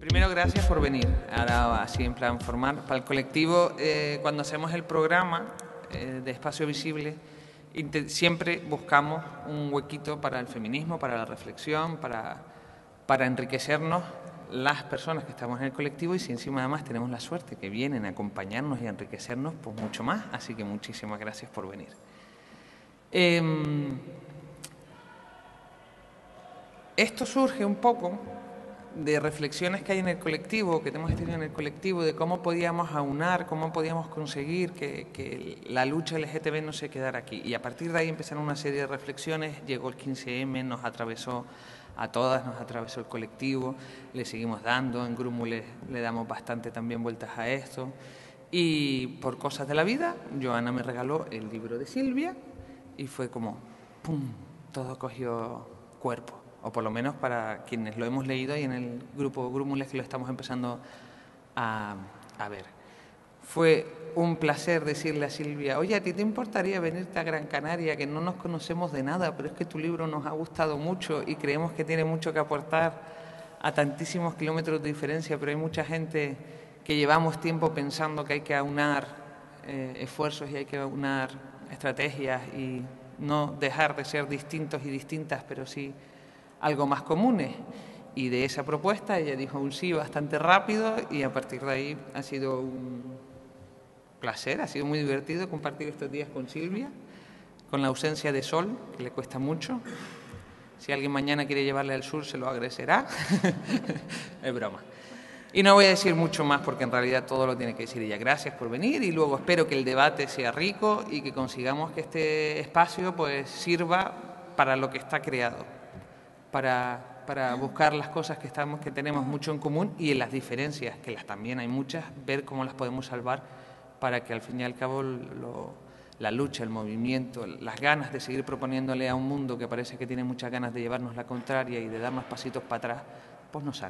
Primero, gracias por venir. Ahora, así en plan formal, para el colectivo, cuando hacemos el programa de Espacio Visible, siempre buscamos un huequito para el feminismo, para la reflexión, para enriquecernos las personas que estamos en el colectivo, y si encima además tenemos la suerte que vienen a acompañarnos y a enriquecernos, pues mucho más. Así que muchísimas gracias por venir. Esto surge un poco de reflexiones que hay en el colectivo, que hemos tenido en el colectivo, de cómo podíamos aunar, cómo podíamos conseguir que la lucha LGTB no se quedara aquí. Y a partir de ahí empezaron una serie de reflexiones, llegó el 15M, nos atravesó a todas, nos atravesó el colectivo, le seguimos dando, en Grumo le damos bastante también vueltas a esto. Y por cosas de la vida, Joana me regaló el libro de Silvia y fue como, ¡pum!, todo cogió cuerpo. O por lo menos para quienes lo hemos leído y en el grupo Grúmules que lo estamos empezando a ver. Fue un placer decirle a Silvia, oye, ¿a ti te importaría venirte a Gran Canaria, que no nos conocemos de nada, pero es que tu libro nos ha gustado mucho y creemos que tiene mucho que aportar a tantísimos kilómetros de diferencia, pero hay mucha gente que llevamos tiempo pensando que hay que aunar esfuerzos y hay que aunar estrategias y no dejar de ser distintos y distintas, pero sí algo más comunes? Y de esa propuesta ella dijo un sí bastante rápido y a partir de ahí ha sido un placer, ha sido muy divertido compartir estos días con Silvia, con la ausencia de sol, que le cuesta mucho. Si alguien mañana quiere llevarle al sur se lo agradecerá. Es broma. Y no voy a decir mucho más porque en realidad todo lo tiene que decir ella. Gracias por venir y luego espero que el debate sea rico y que consigamos que este espacio pues sirva para lo que está creado. Para buscar las cosas que tenemos mucho en común y en las diferencias, que también hay muchas, ver cómo las podemos salvar para que al fin y al cabo la lucha, el movimiento, las ganas de seguir proponiéndole a un mundo que parece que tiene muchas ganas de llevarnos la contraria y de darnos pasitos para atrás, pues nos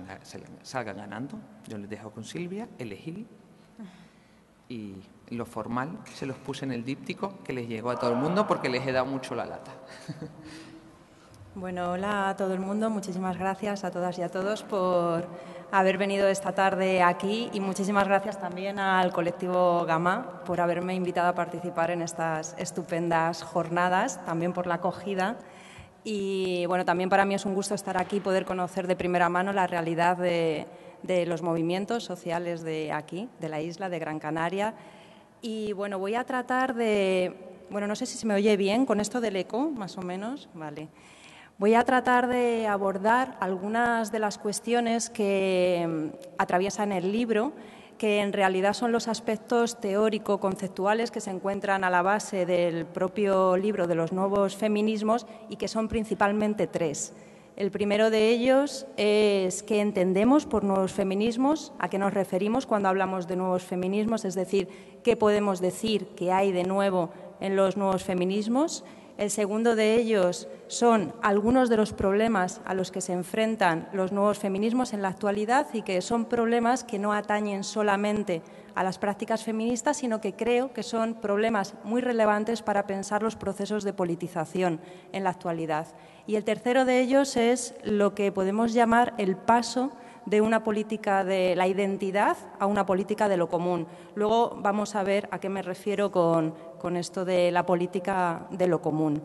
salgan ganando. Yo les dejo con Silvia, elegí, y lo formal se los puse en el díptico que les llegó a todo el mundo porque les he dado mucho la lata. Bueno, hola a todo el mundo. Muchísimas gracias a todas y a todos por haber venido esta tarde aquí y muchísimas gracias también al colectivo Gamá por haberme invitado a participar en estas estupendas jornadas, también por la acogida. Y bueno, también para mí es un gusto estar aquí y poder conocer de primera mano la realidad de los movimientos sociales de aquí, de la isla de Gran Canaria. Y bueno, voy a tratar de... Bueno, no sé si se me oye bien con esto del eco, más o menos. Vale. Voy a tratar de abordar algunas de las cuestiones que atraviesan el libro, que en realidad son los aspectos teórico-conceptuales que se encuentran a la base del propio libro de los nuevos feminismos y que son principalmente tres. El primero de ellos es qué entendemos por nuevos feminismos, a qué nos referimos cuando hablamos de nuevos feminismos, es decir, qué podemos decir que hay de nuevo en los nuevos feminismos. El segundo de ellos son algunos de los problemas a los que se enfrentan los nuevos feminismos en la actualidad y que son problemas que no atañen solamente a las prácticas feministas, sino que creo que son problemas muy relevantes para pensar los procesos de politización en la actualidad. Y el tercero de ellos es lo que podemos llamar el paso de una política de la identidad a una política de lo común. Luego vamos a ver a qué me refiero con esto de la política de lo común.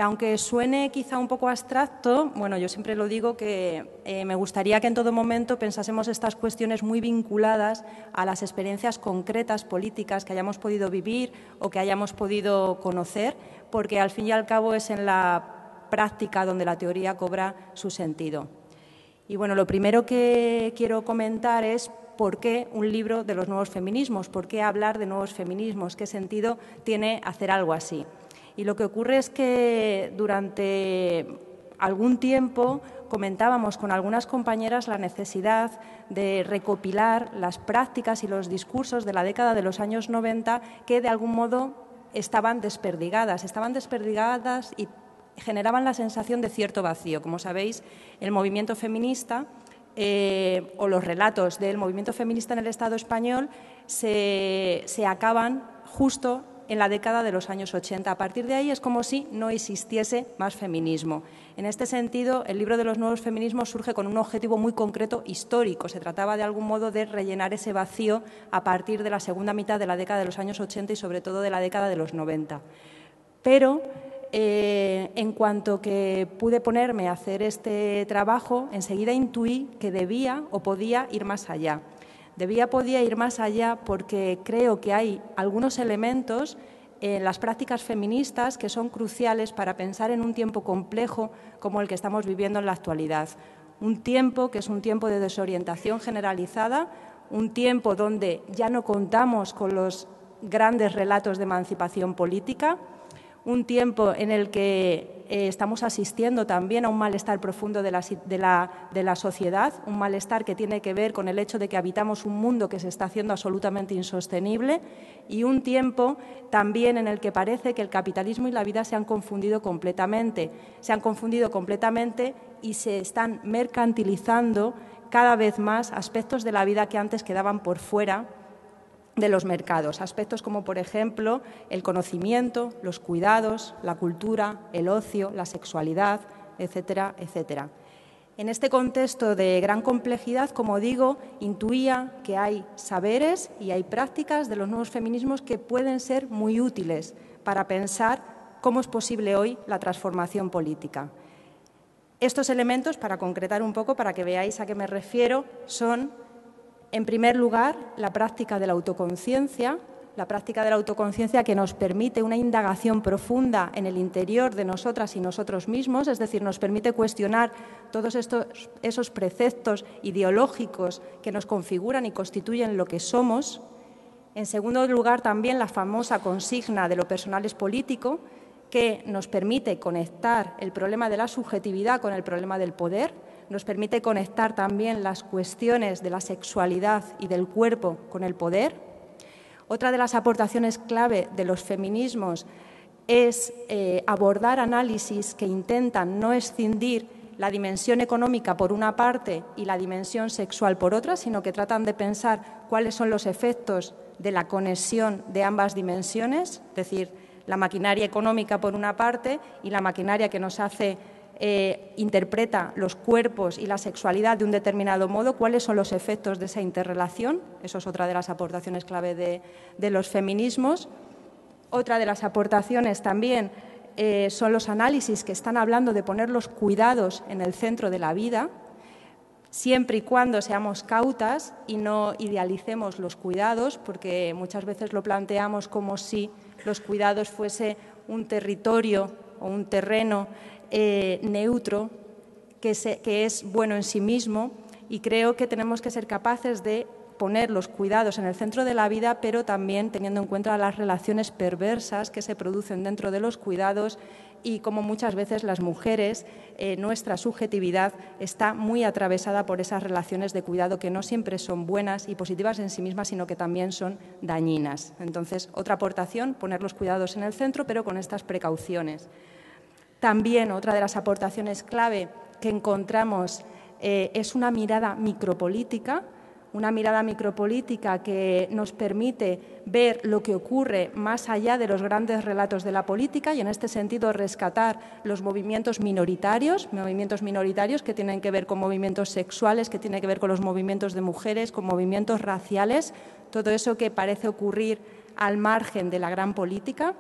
Aunque suene quizá un poco abstracto, bueno, yo siempre lo digo que me gustaría que en todo momento pensásemos estas cuestiones muy vinculadas a las experiencias concretas políticas que hayamos podido vivir o que hayamos podido conocer, porque al fin y al cabo es en la práctica donde la teoría cobra su sentido. Y bueno, lo primero que quiero comentar es por qué un libro de los nuevos feminismos, por qué hablar de nuevos feminismos, qué sentido tiene hacer algo así. Y lo que ocurre es que durante algún tiempo comentábamos con algunas compañeras la necesidad de recopilar las prácticas y los discursos de la década de los años 90 que de algún modo estaban desperdigadas y generaban la sensación de cierto vacío. Como sabéis, el movimiento feminista o los relatos del movimiento feminista en el Estado español se acaban justo en la década de los años 80. A partir de ahí es como si no existiese más feminismo. En este sentido, el libro de los nuevos feminismos surge con un objetivo muy concreto histórico. Se trataba de algún modo de rellenar ese vacío a partir de la segunda mitad de la década de los años 80 y sobre todo de la década de los 90. Pero en cuanto que pude ponerme a hacer este trabajo, enseguida intuí que debía o podía ir más allá. Podía ir más allá porque creo que hay algunos elementos en las prácticas feministas que son cruciales para pensar en un tiempo complejo como el que estamos viviendo en la actualidad. Un tiempo que es un tiempo de desorientación generalizada, un tiempo donde ya no contamos con los grandes relatos de emancipación política, un tiempo en el que estamos asistiendo también a un malestar profundo de la sociedad, un malestar que tiene que ver con el hecho de que habitamos un mundo que se está haciendo absolutamente insostenible y un tiempo también en el que parece que el capitalismo y la vida se han confundido completamente. Se han confundido completamente y se están mercantilizando cada vez más aspectos de la vida que antes quedaban por fuera de los mercados, aspectos como, por ejemplo, el conocimiento, los cuidados, la cultura, el ocio, la sexualidad, etcétera, etcétera. En este contexto de gran complejidad, como digo, intuía que hay saberes y hay prácticas de los nuevos feminismos que pueden ser muy útiles para pensar cómo es posible hoy la transformación política. Estos elementos, para concretar un poco, para que veáis a qué me refiero, son, en primer lugar, la práctica de la autoconciencia que nos permite una indagación profunda en el interior de nosotras y nosotros mismos, es decir, nos permite cuestionar todos esos preceptos ideológicos que nos configuran y constituyen lo que somos. En segundo lugar, también la famosa consigna de lo personal es político, que nos permite conectar el problema de la subjetividad con el problema del poder, nos permite conectar también las cuestiones de la sexualidad y del cuerpo con el poder. Otra de las aportaciones clave de los feminismos es abordar análisis que intentan no escindir la dimensión económica por una parte y la dimensión sexual por otra, sino que tratan de pensar cuáles son los efectos de la conexión de ambas dimensiones, es decir, la maquinaria económica por una parte y la maquinaria que nos hace interpreta los cuerpos y la sexualidad de un determinado modo, cuáles son los efectos de esa interrelación. Eso es otra de las aportaciones clave de los feminismos. Otra de las aportaciones también son los análisis que están hablando de poner los cuidados en el centro de la vida, siempre y cuando seamos cautas y no idealicemos los cuidados, porque muchas veces lo planteamos como si los cuidados fuese un territorio o un terreno neutro que es bueno en sí mismo, y creo que tenemos que ser capaces de poner los cuidados en el centro de la vida, pero también teniendo en cuenta las relaciones perversas que se producen dentro de los cuidados y como muchas veces las mujeres, nuestra subjetividad está muy atravesada por esas relaciones de cuidado que no siempre son buenas y positivas en sí mismas, sino que también son dañinas. Entonces, otra aportación, poner los cuidados en el centro, pero con estas precauciones. También otra de las aportaciones clave que encontramos es una mirada micropolítica que nos permite ver lo que ocurre más allá de los grandes relatos de la política y, en este sentido, rescatar los movimientos minoritarios que tienen que ver con movimientos sexuales, que tienen que ver con los movimientos de mujeres, con movimientos raciales, todo eso que parece ocurrir al margen de la gran política.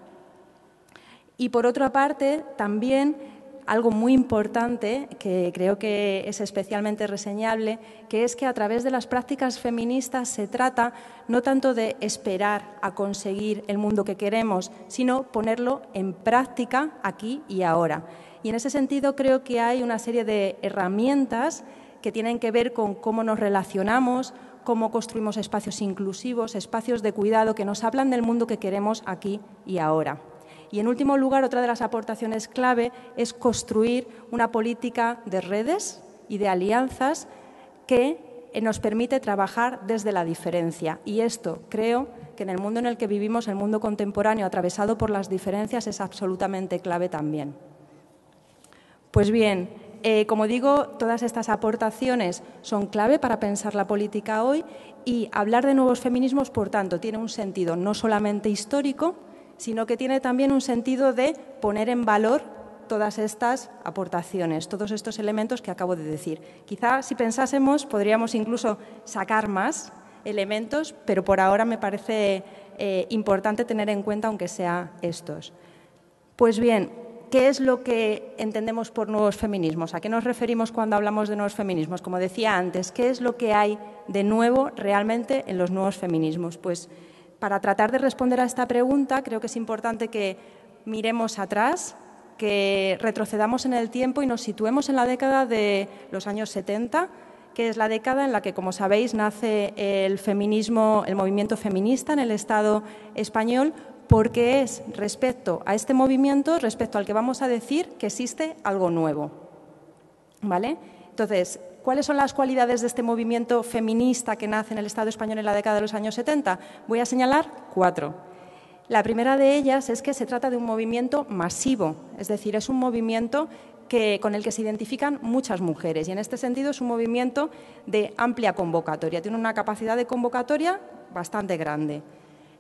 Y, por otra parte, también algo muy importante, que creo que es especialmente reseñable, que es que a través de las prácticas feministas se trata no tanto de esperar a conseguir el mundo que queremos, sino ponerlo en práctica aquí y ahora. Y en ese sentido creo que hay una serie de herramientas que tienen que ver con cómo nos relacionamos, cómo construimos espacios inclusivos, espacios de cuidado que nos hablan del mundo que queremos aquí y ahora. Y, en último lugar, otra de las aportaciones clave es construir una política de redes y de alianzas que nos permite trabajar desde la diferencia. Y esto creo que en el mundo en el que vivimos, el mundo contemporáneo atravesado por las diferencias, es absolutamente clave también. Pues bien, como digo, todas estas aportaciones son clave para pensar la política hoy y hablar de nuevos feminismos, por tanto, tiene un sentido no solamente histórico, sino que tiene también un sentido de poner en valor todas estas aportaciones, todos estos elementos que acabo de decir. Quizá, si pensásemos, podríamos incluso sacar más elementos, pero por ahora me parece importante tener en cuenta, aunque sea estos. Pues bien, ¿qué es lo que entendemos por nuevos feminismos? ¿A qué nos referimos cuando hablamos de nuevos feminismos? Como decía antes, ¿qué es lo que hay de nuevo realmente en los nuevos feminismos? Pues para tratar de responder a esta pregunta, creo que es importante que miremos atrás, que retrocedamos en el tiempo y nos situemos en la década de los años 70, que es la década en la que, como sabéis, nace el feminismo, el movimiento feminista en el Estado español, porque es respecto a este movimiento, respecto al que vamos a decir que existe algo nuevo. ¿Vale? Entonces, ¿cuáles son las cualidades de este movimiento feminista que nace en el Estado español en la década de los años 70? Voy a señalar 4. La primera de ellas es que se trata de un movimiento masivo, es decir, es un movimiento con el que se identifican muchas mujeres y en este sentido es un movimiento de amplia convocatoria, tiene una capacidad de convocatoria bastante grande.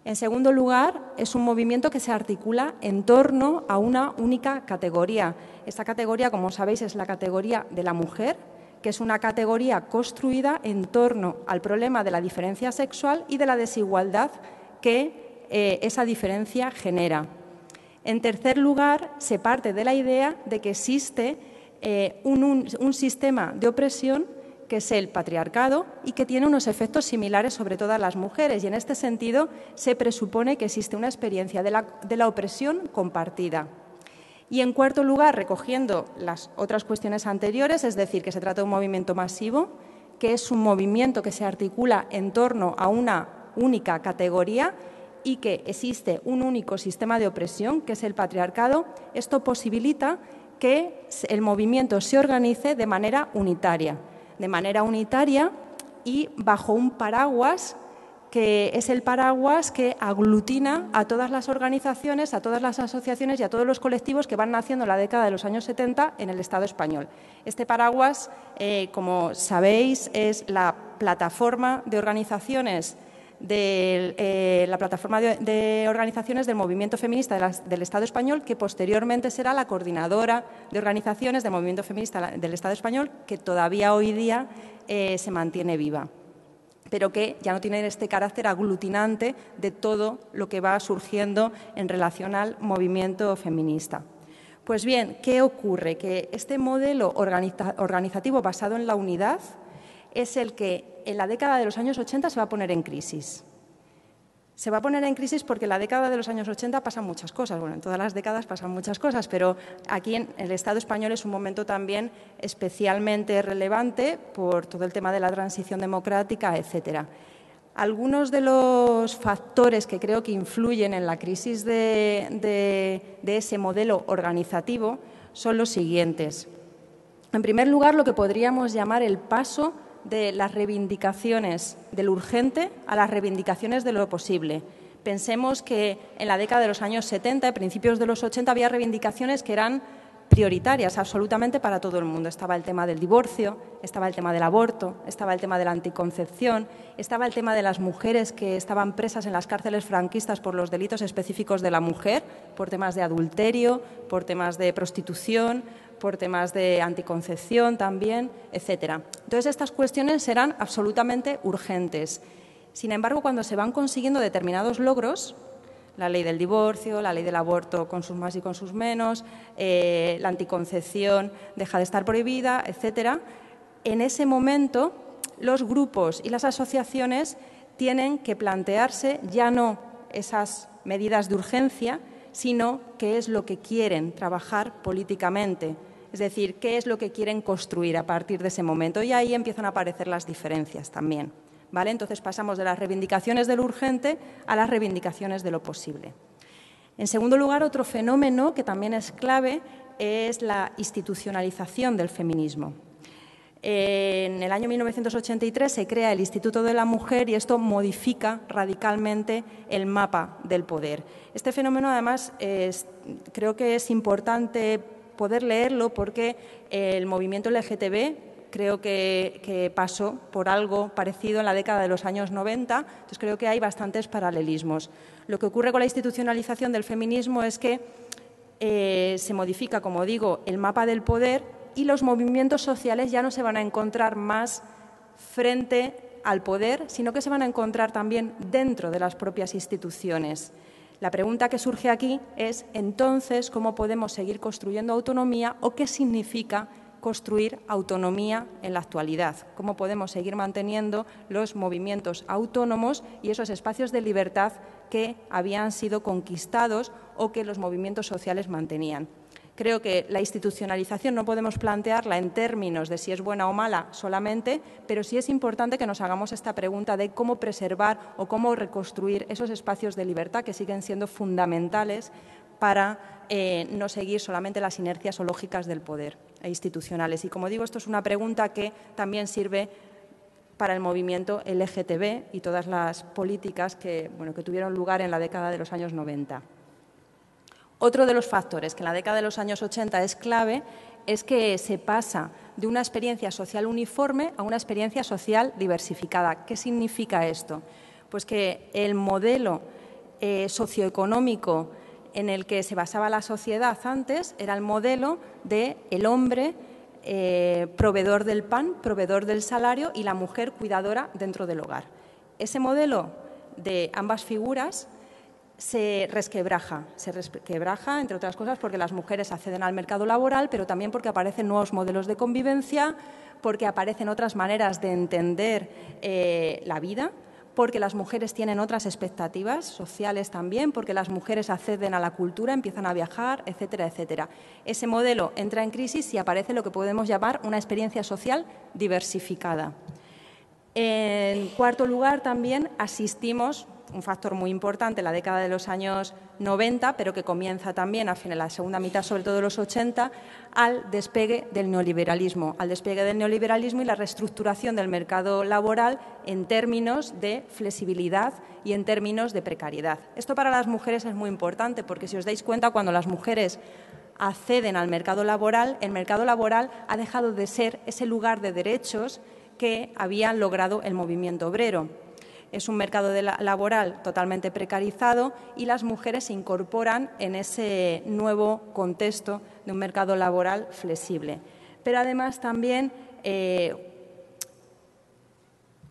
En segundo lugar, es un movimiento que se articula en torno a una única categoría. Esta categoría, como sabéis, es la categoría de la mujer, que es una categoría construida en torno al problema de la diferencia sexual y de la desigualdad que esa diferencia genera. En tercer lugar, se parte de la idea de que existe un sistema de opresión que es el patriarcado y que tiene unos efectos similares sobre todas las mujeres. Y en este sentido se presupone que existe una experiencia de la opresión compartida. Y en cuarto lugar, recogiendo las otras cuestiones anteriores, es decir, que se trata de un movimiento masivo, que es un movimiento que se articula en torno a una única categoría y que existe un único sistema de opresión, que es el patriarcado, esto posibilita que el movimiento se organice de manera unitaria y bajo un paraguas que es el paraguas que aglutina a todas las organizaciones, a todas las asociaciones y a todos los colectivos que van naciendo en la década de los años 70 en el Estado español. Este paraguas, como sabéis, es la plataforma de organizaciones del movimiento feminista del Estado español, que posteriormente será la coordinadora de organizaciones del movimiento feminista del Estado español, que todavía hoy día se mantiene viva, pero que ya no tiene este carácter aglutinante de todo lo que va surgiendo en relación al movimiento feminista. Pues bien, ¿qué ocurre? Que este modelo organizativo basado en la unidad es el que en la década de los años 80 se va a poner en crisis. Se va a poner en crisis porque en la década de los años 80 pasan muchas cosas. Bueno, en todas las décadas pasan muchas cosas, pero aquí en el Estado español es un momento también especialmente relevante por todo el tema de la transición democrática, etcétera. Algunos de los factores que creo que influyen en la crisis de ese modelo organizativo son los siguientes. En primer lugar, lo que podríamos llamar el paso de las reivindicaciones de lo urgente a las reivindicaciones de lo posible. Pensemos que en la década de los años 70 y principios de los 80 había reivindicaciones que eran prioritarias absolutamente para todo el mundo. Estaba el tema del divorcio, estaba el tema del aborto, estaba el tema de la anticoncepción, estaba el tema de las mujeres que estaban presas en las cárceles franquistas por los delitos específicos de la mujer, por temas de adulterio, por temas de prostitución, por temas de anticoncepción también, etcétera. Entonces, estas cuestiones eran absolutamente urgentes. Sin embargo, cuando se van consiguiendo determinados logros, la ley del divorcio, la ley del aborto con sus más y con sus menos, la anticoncepción deja de estar prohibida, etcétera, en ese momento los grupos y las asociaciones tienen que plantearse ya no esas medidas de urgencia, sino qué es lo que quieren trabajar políticamente. Es decir, qué es lo que quieren construir a partir de ese momento. Y ahí empiezan a aparecer las diferencias también. ¿Vale? Entonces pasamos de las reivindicaciones de lo urgente a las reivindicaciones de lo posible. En segundo lugar, otro fenómeno que también es clave es la institucionalización del feminismo. En el año 1983 se crea el Instituto de la Mujer y esto modifica radicalmente el mapa del poder. Este fenómeno, además, creo que es importante poder leerlo porque el movimiento LGTB creo que pasó por algo parecido en la década de los años 90, entonces creo que hay bastantes paralelismos. Lo que ocurre con la institucionalización del feminismo es que se modifica, como digo, el mapa del poder y los movimientos sociales ya no se van a encontrar más frente al poder, sino que se van a encontrar también dentro de las propias instituciones. La pregunta que surge aquí es, entonces, ¿cómo podemos seguir construyendo autonomía o qué significa construir autonomía en la actualidad? ¿Cómo podemos seguir manteniendo los movimientos autónomos y esos espacios de libertad que habían sido conquistados o que los movimientos sociales mantenían? Creo que la institucionalización no podemos plantearla en términos de si es buena o mala solamente, pero sí es importante que nos hagamos esta pregunta de cómo preservar o cómo reconstruir esos espacios de libertad que siguen siendo fundamentales para no seguir solamente las inercias o lógicas del poder e institucionales. Y como digo, esto es una pregunta que también sirve para el movimiento LGTB y todas las políticas que tuvieron lugar en la década de los años 90. Otro de los factores que en la década de los años 80 es clave es que se pasa de una experiencia social uniforme a una experiencia social diversificada. ¿Qué significa esto? Pues que el modelo socioeconómico en el que se basaba la sociedad antes era el modelo del hombre proveedor del pan, proveedor del salario y la mujer cuidadora dentro del hogar. Ese modelo de ambas figuras se resquebraja, entre otras cosas, porque las mujeres acceden al mercado laboral, pero también porque aparecen nuevos modelos de convivencia, porque aparecen otras maneras de entender la vida, porque las mujeres tienen otras expectativas sociales también, porque las mujeres acceden a la cultura, empiezan a viajar, etcétera, etcétera. Ese modelo entra en crisis y aparece lo que podemos llamar una experiencia social diversificada. En cuarto lugar, también asistimos, un factor muy importante en la década de los años 90, pero que comienza también a la segunda mitad, sobre todo de los 80, al despegue del neoliberalismo. Al despegue del neoliberalismo y la reestructuración del mercado laboral en términos de flexibilidad y en términos de precariedad. Esto para las mujeres es muy importante porque, si os dais cuenta, cuando las mujeres acceden al mercado laboral, el mercado laboral ha dejado de ser ese lugar de derechos que había logrado el movimiento obrero. Es un mercado laboral totalmente precarizado y las mujeres se incorporan en ese nuevo contexto de un mercado laboral flexible. Pero además también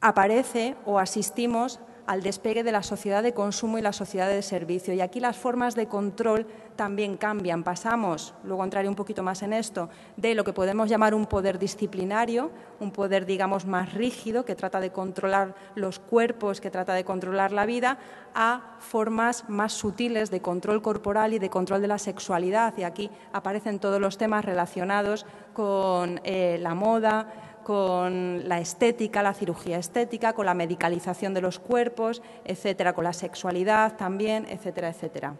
aparece o asistimos al despegue de la sociedad de consumo y la sociedad de servicio. Y aquí las formas de control también cambian. Pasamos, luego entraré un poquito más en esto, de lo que podemos llamar un poder disciplinario, un poder, digamos, más rígido, que trata de controlar los cuerpos, que trata de controlar la vida, a formas más sutiles de control corporal y de control de la sexualidad. Y aquí aparecen todos los temas relacionados con la moda, con la estética, la cirugía estética, con la medicalización de los cuerpos, etcétera, con la sexualidad también, etcétera, etcétera.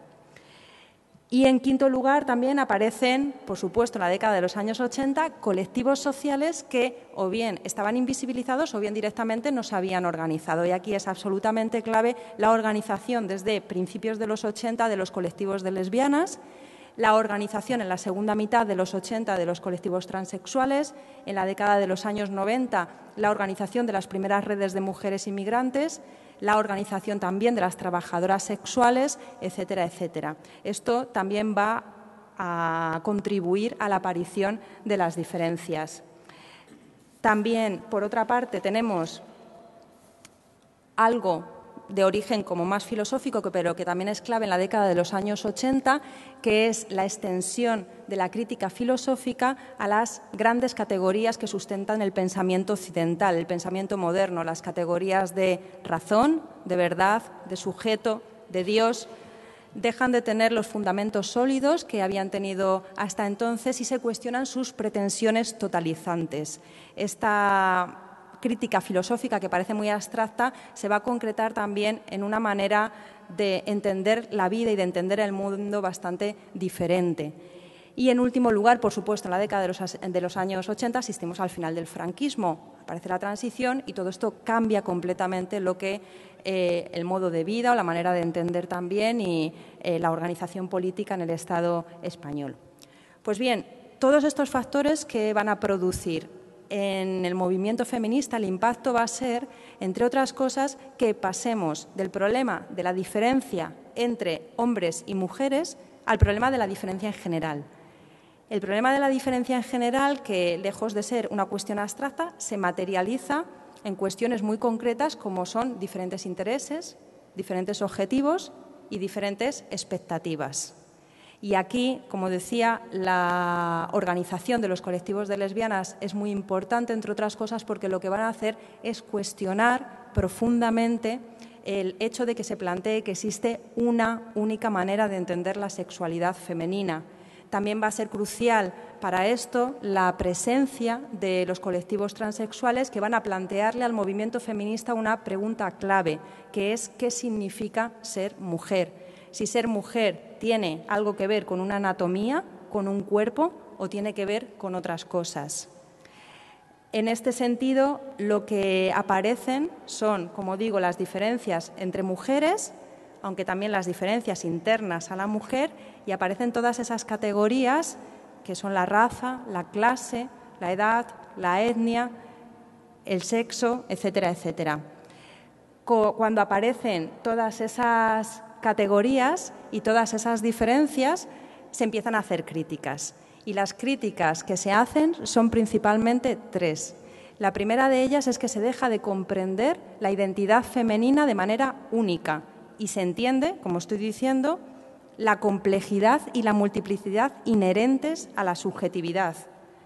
Y en quinto lugar también aparecen, por supuesto, en la década de los años 80, colectivos sociales que o bien estaban invisibilizados o bien directamente no se habían organizado. Y aquí es absolutamente clave la organización desde principios de los 80 de los colectivos de lesbianas, la organización en la segunda mitad de los 80 de los colectivos transexuales, en la década de los años 90 la organización de las primeras redes de mujeres inmigrantes, la organización también de las trabajadoras sexuales, etcétera, etcétera. Esto también va a contribuir a la aparición de las diferencias. También, por otra parte, tenemos algo de origen como más filosófico, pero que también es clave en la década de los años 80, que es la extensión de la crítica filosófica a las grandes categorías que sustentan el pensamiento occidental, el pensamiento moderno, las categorías de razón, de verdad, de sujeto, de Dios. Dejan de tener los fundamentos sólidos que habían tenido hasta entonces y se cuestionan sus pretensiones totalizantes. Esta crítica filosófica, que parece muy abstracta, se va a concretar también en una manera de entender la vida y de entender el mundo bastante diferente. Y, en último lugar, por supuesto, en la década de los años 80 asistimos al final del franquismo. Aparece la transición y todo esto cambia completamente lo que el modo de vida o la manera de entender también y la organización política en el Estado español. Pues bien, Todos estos factores que van a producir en el movimiento feminista, el impacto va a ser, entre otras cosas, que pasemos del problema de la diferencia entre hombres y mujeres al problema de la diferencia en general. El problema de la diferencia en general, que lejos de ser una cuestión abstracta, se materializa en cuestiones muy concretas como son diferentes intereses, diferentes objetivos y diferentes expectativas. Y aquí, como decía, la organización de los colectivos de lesbianas es muy importante, entre otras cosas, porque lo que van a hacer es cuestionar profundamente el hecho de que se plantee que existe una única manera de entender la sexualidad femenina. También va a ser crucial para esto la presencia de los colectivos transexuales que van a plantearle al movimiento feminista una pregunta clave, que es ¿qué significa ser mujer? Si ser mujer tiene algo que ver con una anatomía, con un cuerpo o tiene que ver con otras cosas. En este sentido, lo que aparecen son, como digo, las diferencias entre mujeres, aunque también las diferencias internas a la mujer, y aparecen todas esas categorías que son la raza, la clase, la edad, la etnia, el sexo, etcétera, etcétera. Cuando aparecen todas esas categorías y todas esas diferencias, se empiezan a hacer críticas. Y las críticas que se hacen son principalmente tres. La primera de ellas es que se deja de comprender la identidad femenina de manera única y se entiende, como estoy diciendo, la complejidad y la multiplicidad inherentes a la subjetividad.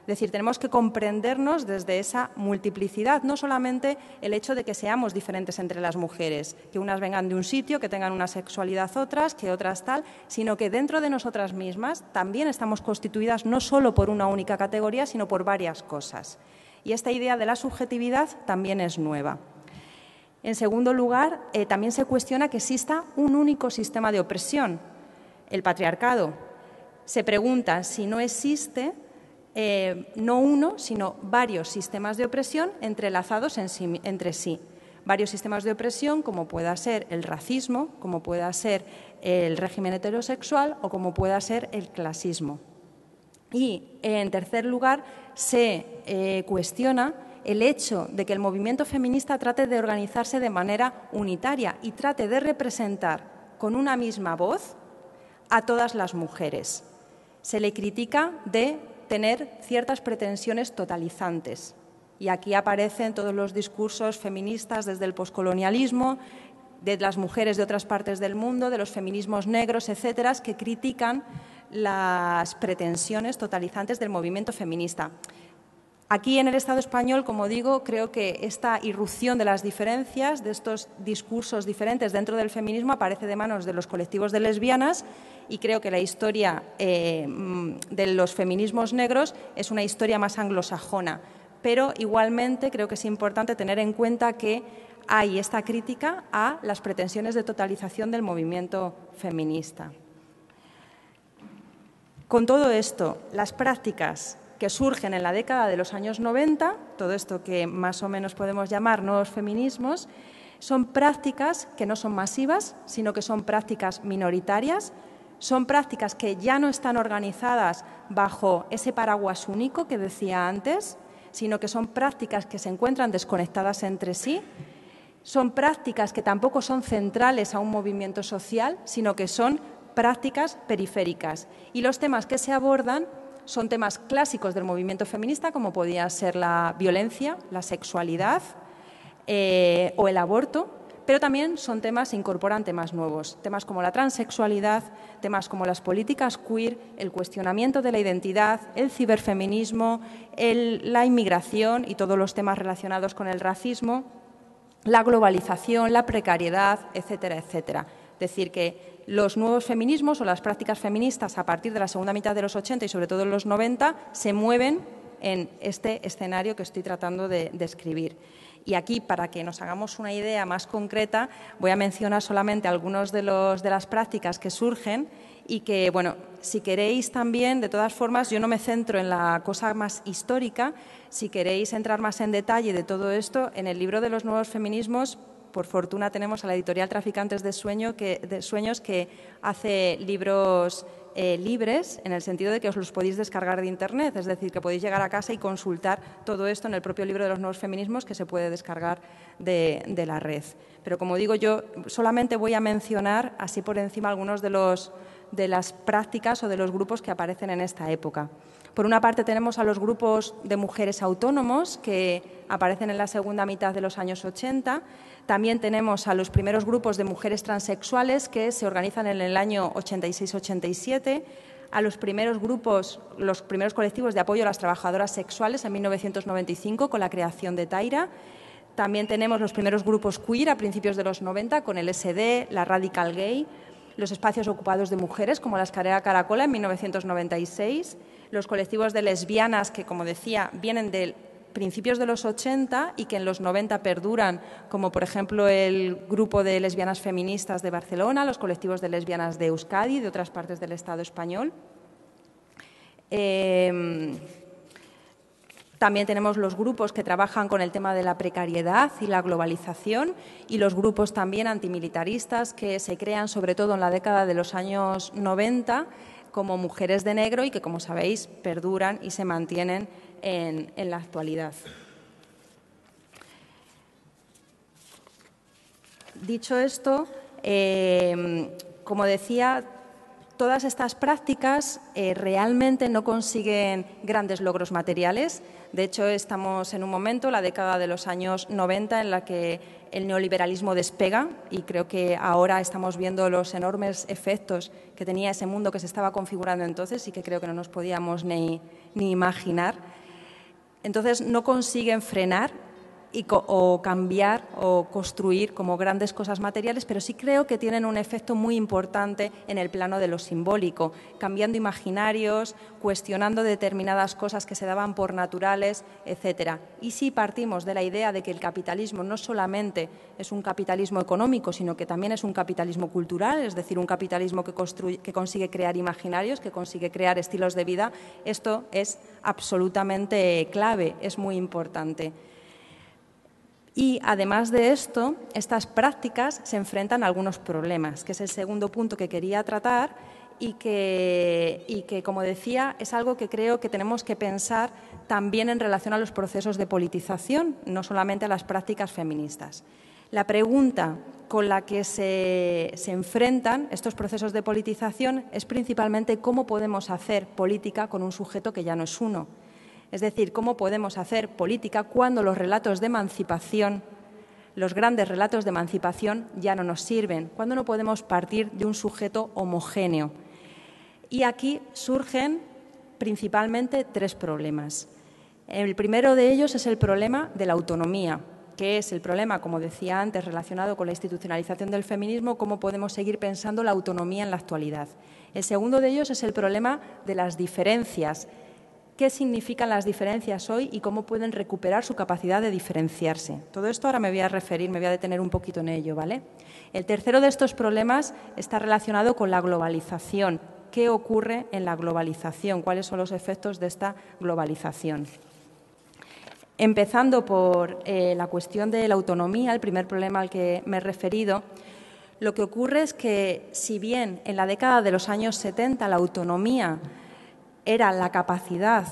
Es decir, tenemos que comprendernos desde esa multiplicidad, no solamente el hecho de que seamos diferentes entre las mujeres, que unas vengan de un sitio, que tengan una sexualidad otras, que otras tal, sino que dentro de nosotras mismas también estamos constituidas no solo por una única categoría, sino por varias cosas. Y esta idea de la subjetividad también es nueva. En segundo lugar, también se cuestiona que exista un único sistema de opresión, el patriarcado. Se pregunta si no existe no uno, sino varios sistemas de opresión entrelazados entre sí. Varios sistemas de opresión, como pueda ser el racismo, como pueda ser el régimen heterosexual o como pueda ser el clasismo. Y, en tercer lugar, se cuestiona el hecho de que el movimiento feminista trate de organizarse de manera unitaria y trate de representar con una misma voz a todas las mujeres. Se le critica de tener ciertas pretensiones totalizantes. Y aquí aparecen todos los discursos feministas desde el poscolonialismo, de las mujeres de otras partes del mundo, de los feminismos negros, etcétera, que critican las pretensiones totalizantes del movimiento feminista. Aquí en el Estado español, como digo, creo que esta irrupción de las diferencias, de estos discursos diferentes dentro del feminismo, aparece de manos de los colectivos de lesbianas y creo que la historia de los feminismos negros es una historia más anglosajona. Pero igualmente creo que es importante tener en cuenta que hay esta crítica a las pretensiones de totalización del movimiento feminista. Con todo esto, las prácticas que surgen en la década de los años 90, todo esto que más o menos podemos llamar nuevos feminismos, son prácticas que no son masivas, sino que son prácticas minoritarias, son prácticas que ya no están organizadas bajo ese paraguas único que decía antes, sino que son prácticas que se encuentran desconectadas entre sí, son prácticas que tampoco son centrales a un movimiento social, sino que son prácticas periféricas. Y los temas que se abordan son temas clásicos del movimiento feminista, como podía ser la violencia, la sexualidad o el aborto, pero también son temas, se incorporan temas nuevos, temas como la transexualidad, temas como las políticas queer, el cuestionamiento de la identidad, el ciberfeminismo, la inmigración y todos los temas relacionados con el racismo, la globalización, la precariedad, etcétera, etcétera. Es decir, que los nuevos feminismos o las prácticas feministas a partir de la segunda mitad de los 80 y sobre todo en los 90 se mueven en este escenario que estoy tratando de describir. Y aquí, para que nos hagamos una idea más concreta, voy a mencionar solamente algunos de las prácticas que surgen y que, bueno, si queréis también, de todas formas, yo no me centro en la cosa más histórica. Si queréis entrar más en detalle de todo esto, en el libro de los nuevos feminismos, por fortuna tenemos a la editorial Traficantes de Sueños que hace libros libres, en el sentido de que os los podéis descargar de Internet, es decir, que podéis llegar a casa y consultar todo esto en el propio libro de los nuevos feminismos, que se puede descargar de la red. Pero, como digo, yo solamente voy a mencionar, así por encima, algunos de las prácticas o de los grupos que aparecen en esta época. Por una parte, tenemos a los grupos de mujeres autónomos, que aparecen en la segunda mitad de los años 80. También tenemos a los primeros grupos de mujeres transexuales, que se organizan en el año 86-87, a los primeros grupos, los primeros colectivos de apoyo a las trabajadoras sexuales en 1995, con la creación de Taira. También tenemos los primeros grupos queer a principios de los 90, con el SD, la Radical Gay, los espacios ocupados de mujeres, como la Escalera Caracola en 1996, los colectivos de lesbianas que, como decía, vienen de principios de los 80 y que en los 90 perduran, como por ejemplo el grupo de lesbianas feministas de Barcelona, los colectivos de lesbianas de Euskadi y de otras partes del Estado español. También tenemos los grupos que trabajan con el tema de la precariedad y la globalización, y los grupos también antimilitaristas que se crean sobre todo en la década de los años 90 como Mujeres de Negro y que, como sabéis, perduran y se mantienen en la actualidad. Dicho esto, como decía, todas estas prácticas realmente no consiguen grandes logros materiales. De hecho, estamos en un momento, la década de los años 90, en la que el neoliberalismo despega, y creo que ahora estamos viendo los enormes efectos que tenía ese mundo que se estaba configurando entonces y que creo que no nos podíamos ni imaginar. Entonces, no consiguen frenar o cambiar o construir como grandes cosas materiales, pero sí creo que tienen un efecto muy importante en el plano de lo simbólico, cambiando imaginarios, cuestionando determinadas cosas que se daban por naturales, etcétera. Y si partimos de la idea de que el capitalismo no solamente es un capitalismo económico, sino que también es un capitalismo cultural, es decir, un capitalismo que consigue crear imaginarios, que consigue crear estilos de vida, esto es absolutamente clave, es muy importante. Y, además de esto, estas prácticas se enfrentan a algunos problemas, que es el segundo punto que quería tratar y que, como decía, es algo que creo que tenemos que pensar también en relación a los procesos de politización, no solamente a las prácticas feministas. La pregunta con la que se enfrentan estos procesos de politización es principalmente cómo podemos hacer política con un sujeto que ya no es uno. Es decir, cómo podemos hacer política cuando los relatos de emancipación, los grandes relatos de emancipación ya no nos sirven, cuando no podemos partir de un sujeto homogéneo. Y aquí surgen principalmente tres problemas. El primero de ellos es el problema de la autonomía, que es el problema, como decía antes, relacionado con la institucionalización del feminismo, cómo podemos seguir pensando la autonomía en la actualidad. El segundo de ellos es el problema de las diferencias. ¿Qué significan las diferencias hoy y cómo pueden recuperar su capacidad de diferenciarse? Todo esto ahora me voy a detener un poquito en ello, ¿vale? El tercero de estos problemas está relacionado con la globalización. ¿Qué ocurre en la globalización? ¿Cuáles son los efectos de esta globalización? Empezando por la cuestión de la autonomía, el primer problema al que me he referido, lo que ocurre es que, si bien en la década de los años 70 la autonomía era la capacidad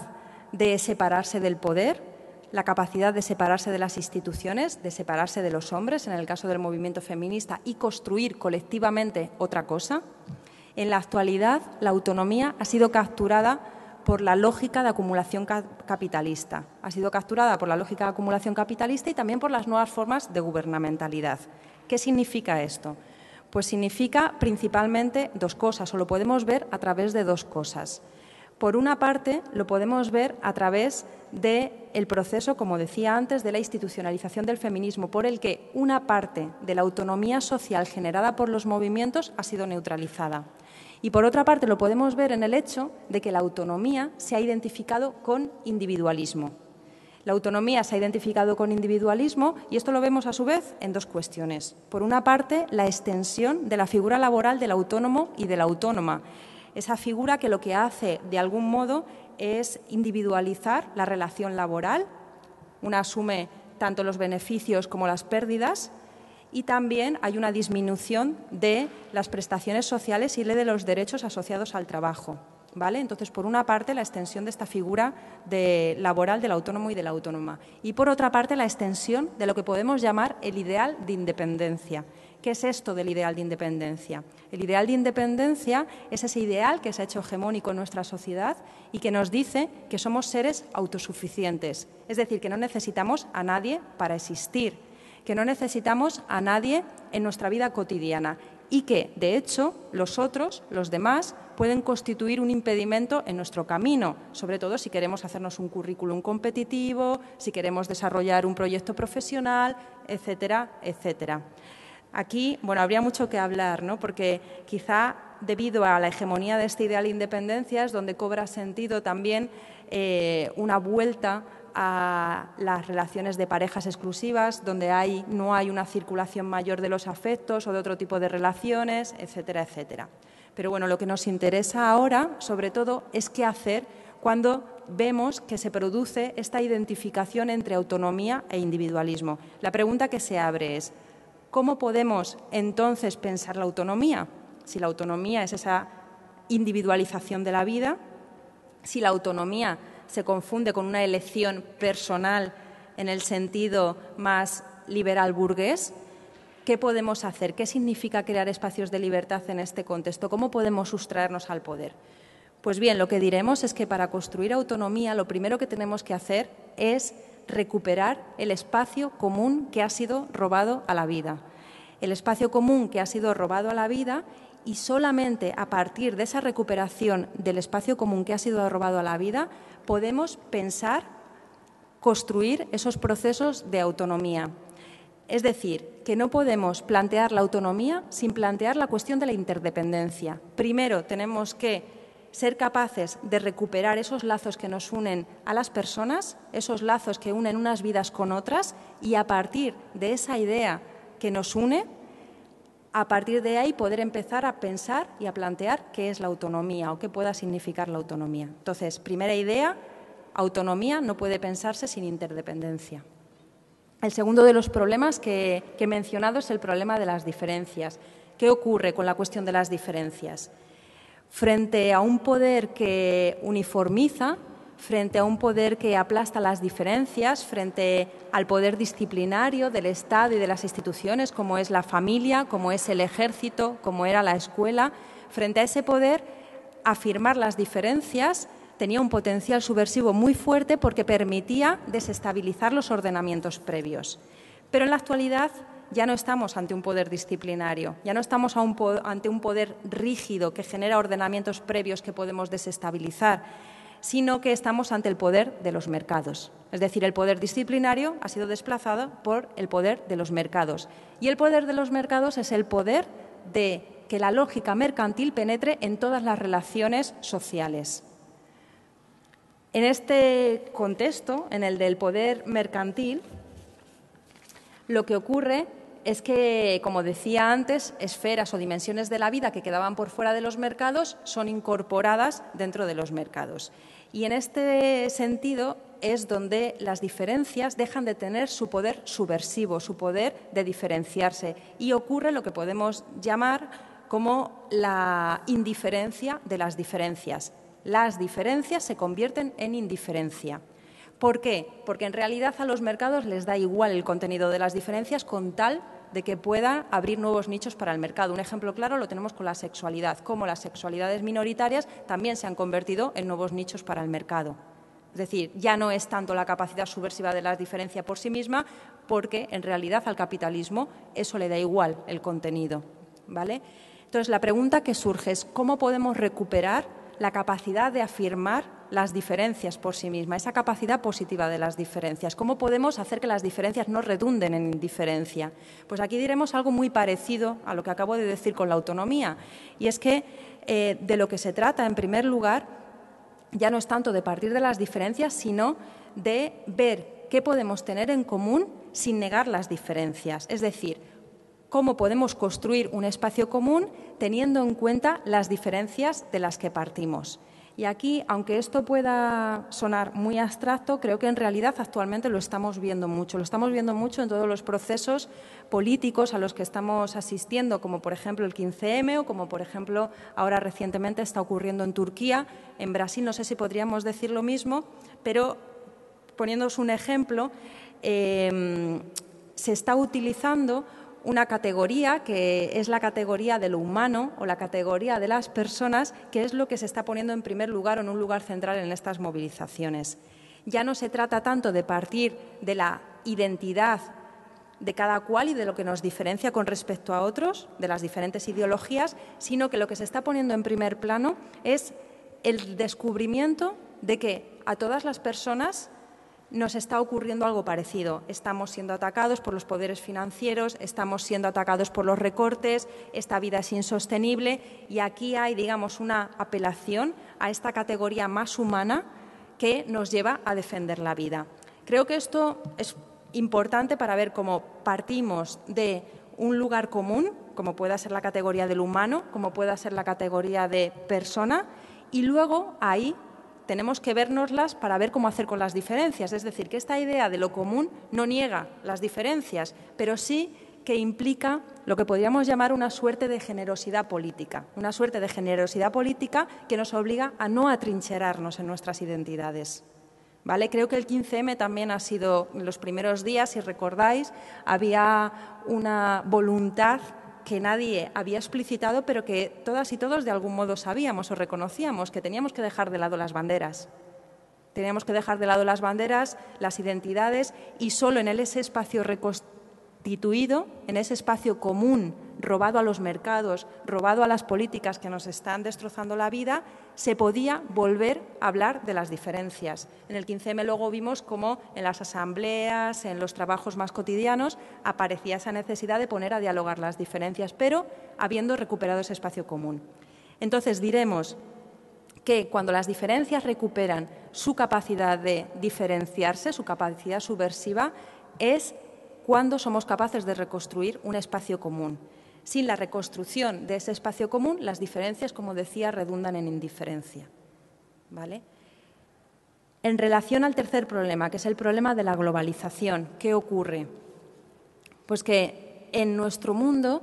de separarse del poder, la capacidad de separarse de las instituciones, de separarse de los hombres, en el caso del movimiento feminista, y construir colectivamente otra cosa, en la actualidad la autonomía ha sido capturada por la lógica de acumulación capitalista. Ha sido capturada por la lógica de acumulación capitalista y también por las nuevas formas de gubernamentalidad. ¿Qué significa esto? Pues significa principalmente dos cosas, o lo podemos ver a través de dos cosas. Por una parte, lo podemos ver a través del proceso, como decía antes, de la institucionalización del feminismo, por el que una parte de la autonomía social generada por los movimientos ha sido neutralizada. Y, por otra parte, lo podemos ver en el hecho de que la autonomía se ha identificado con individualismo. La autonomía se ha identificado con individualismo y esto lo vemos, a su vez, en dos cuestiones. Por una parte, la extensión de la figura laboral del autónomo y de la autónoma. Esa figura que lo que hace, de algún modo, es individualizar la relación laboral. Una asume tanto los beneficios como las pérdidas y también hay una disminución de las prestaciones sociales y de los derechos asociados al trabajo, ¿vale? Entonces, por una parte, la extensión de esta figura laboral del autónomo y de la autónoma, y por otra parte, la extensión de lo que podemos llamar el ideal de independencia. ¿Qué es esto del ideal de independencia? El ideal de independencia es ese ideal que se ha hecho hegemónico en nuestra sociedad y que nos dice que somos seres autosuficientes, es decir, que no necesitamos a nadie para existir, que no necesitamos a nadie en nuestra vida cotidiana y que, de hecho, los otros, los demás, pueden constituir un impedimento en nuestro camino, sobre todo si queremos hacernos un currículum competitivo, si queremos desarrollar un proyecto profesional, etcétera, etcétera. Aquí, bueno, habría mucho que hablar, ¿no? Porque quizá debido a la hegemonía de este ideal de independencia es donde cobra sentido también una vuelta a las relaciones de parejas exclusivas, donde no hay una circulación mayor de los afectos o de otro tipo de relaciones, etcétera, etcétera. Pero bueno, lo que nos interesa ahora, sobre todo, es qué hacer cuando vemos que se produce esta identificación entre autonomía e individualismo. La pregunta que se abre es: ¿cómo podemos entonces pensar la autonomía? Si la autonomía es esa individualización de la vida, si la autonomía se confunde con una elección personal en el sentido más liberal burgués, ¿qué podemos hacer? ¿Qué significa crear espacios de libertad en este contexto? ¿Cómo podemos sustraernos al poder? Pues bien, lo que diremos es que para construir autonomía lo primero que tenemos que hacer es recuperar el espacio común que ha sido robado a la vida. El espacio común que ha sido robado a la vida, y solamente a partir de esa recuperación del espacio común que ha sido robado a la vida podemos pensar, construir esos procesos de autonomía. Es decir, que no podemos plantear la autonomía sin plantear la cuestión de la interdependencia. Primero tenemos que ser capaces de recuperar esos lazos que nos unen a las personas, esos lazos que unen unas vidas con otras, y a partir de esa idea que nos une, a partir de ahí poder empezar a pensar y a plantear qué es la autonomía o qué pueda significar la autonomía. Entonces, primera idea, autonomía no puede pensarse sin interdependencia. El segundo de los problemas que he mencionado es el problema de las diferencias. ¿Qué ocurre con la cuestión de las diferencias? Frente a un poder que uniformiza, frente a un poder que aplasta las diferencias, frente al poder disciplinario del Estado y de las instituciones, como es la familia, como es el ejército, como era la escuela, frente a ese poder, afirmar las diferencias tenía un potencial subversivo muy fuerte porque permitía desestabilizar los ordenamientos previos. Pero en la actualidad ya no estamos ante un poder disciplinario, ya no estamos ante un poder rígido que genera ordenamientos previos que podemos desestabilizar, sino que estamos ante el poder de los mercados. Es decir, el poder disciplinario ha sido desplazado por el poder de los mercados. Y el poder de los mercados es el poder de que la lógica mercantil penetre en todas las relaciones sociales. En este contexto, en el del poder mercantil, lo que ocurre es que, como decía antes, esferas o dimensiones de la vida que quedaban por fuera de los mercados son incorporadas dentro de los mercados. Y en este sentido es donde las diferencias dejan de tener su poder subversivo, su poder de diferenciarse, y ocurre lo que podemos llamar como la indiferencia de las diferencias. Las diferencias se convierten en indiferencia. ¿Por qué? Porque en realidad a los mercados les da igual el contenido de las diferencias con tal de que pueda abrir nuevos nichos para el mercado. Un ejemplo claro lo tenemos con la sexualidad, cómo las sexualidades minoritarias también se han convertido en nuevos nichos para el mercado. Es decir, ya no es tanto la capacidad subversiva de la diferencia por sí misma, porque en realidad al capitalismo eso le da igual el contenido, ¿vale? Entonces, la pregunta que surge es ¿cómo podemos recuperar la capacidad de afirmar las diferencias por sí misma, esa capacidad positiva de las diferencias? ¿Cómo podemos hacer que las diferencias no redunden en indiferencia? Pues aquí diremos algo muy parecido a lo que acabo de decir con la autonomía, y es que de lo que se trata, en primer lugar, ya no es tanto de partir de las diferencias, sino de ver qué podemos tener en común sin negar las diferencias. Es decir, cómo podemos construir un espacio común teniendo en cuenta las diferencias de las que partimos. Y aquí, aunque esto pueda sonar muy abstracto, creo que en realidad actualmente lo estamos viendo mucho. Lo estamos viendo mucho en todos los procesos políticos a los que estamos asistiendo, como por ejemplo el 15M o como por ejemplo ahora recientemente está ocurriendo en Turquía. En Brasil no sé si podríamos decir lo mismo, pero poniéndoos un ejemplo, se está utilizando una categoría que es la categoría de lo humano o la categoría de las personas, que es lo que se está poniendo en primer lugar o en un lugar central en estas movilizaciones. Ya no se trata tanto de partir de la identidad de cada cual y de lo que nos diferencia con respecto a otros, de las diferentes ideologías, sino que lo que se está poniendo en primer plano es el descubrimiento de que a todas las personas nos está ocurriendo algo parecido. Estamos siendo atacados por los poderes financieros, estamos siendo atacados por los recortes, esta vida es insostenible y aquí hay, digamos, una apelación a esta categoría más humana que nos lleva a defender la vida. Creo que esto es importante para ver cómo partimos de un lugar común, como pueda ser la categoría del humano, como pueda ser la categoría de persona, y luego ahí tenemos que vernoslas para ver cómo hacer con las diferencias. Es decir, que esta idea de lo común no niega las diferencias, pero sí que implica lo que podríamos llamar una suerte de generosidad política. Una suerte de generosidad política que nos obliga a no atrincherarnos en nuestras identidades. ¿Vale? Creo que el 15M también ha sido, en los primeros días, si recordáis, había una voluntad que nadie había explicitado, pero que todas y todos de algún modo sabíamos o reconocíamos, que teníamos que dejar de lado las banderas. Teníamos que dejar de lado las banderas, las identidades, y solo en ese espacio reconstituido, en ese espacio común, robado a los mercados, robado a las políticas que nos están destrozando la vida, se podía volver a hablar de las diferencias. En el 15M luego vimos cómo en las asambleas, en los trabajos más cotidianos, aparecía esa necesidad de poner a dialogar las diferencias, pero habiendo recuperado ese espacio común. Entonces diremos que cuando las diferencias recuperan su capacidad de diferenciarse, su capacidad subversiva, es cuando somos capaces de reconstruir un espacio común. Sin la reconstrucción de ese espacio común, las diferencias, como decía, redundan en indiferencia. ¿Vale? En relación al tercer problema, que es el problema de la globalización, ¿qué ocurre? Pues que en nuestro mundo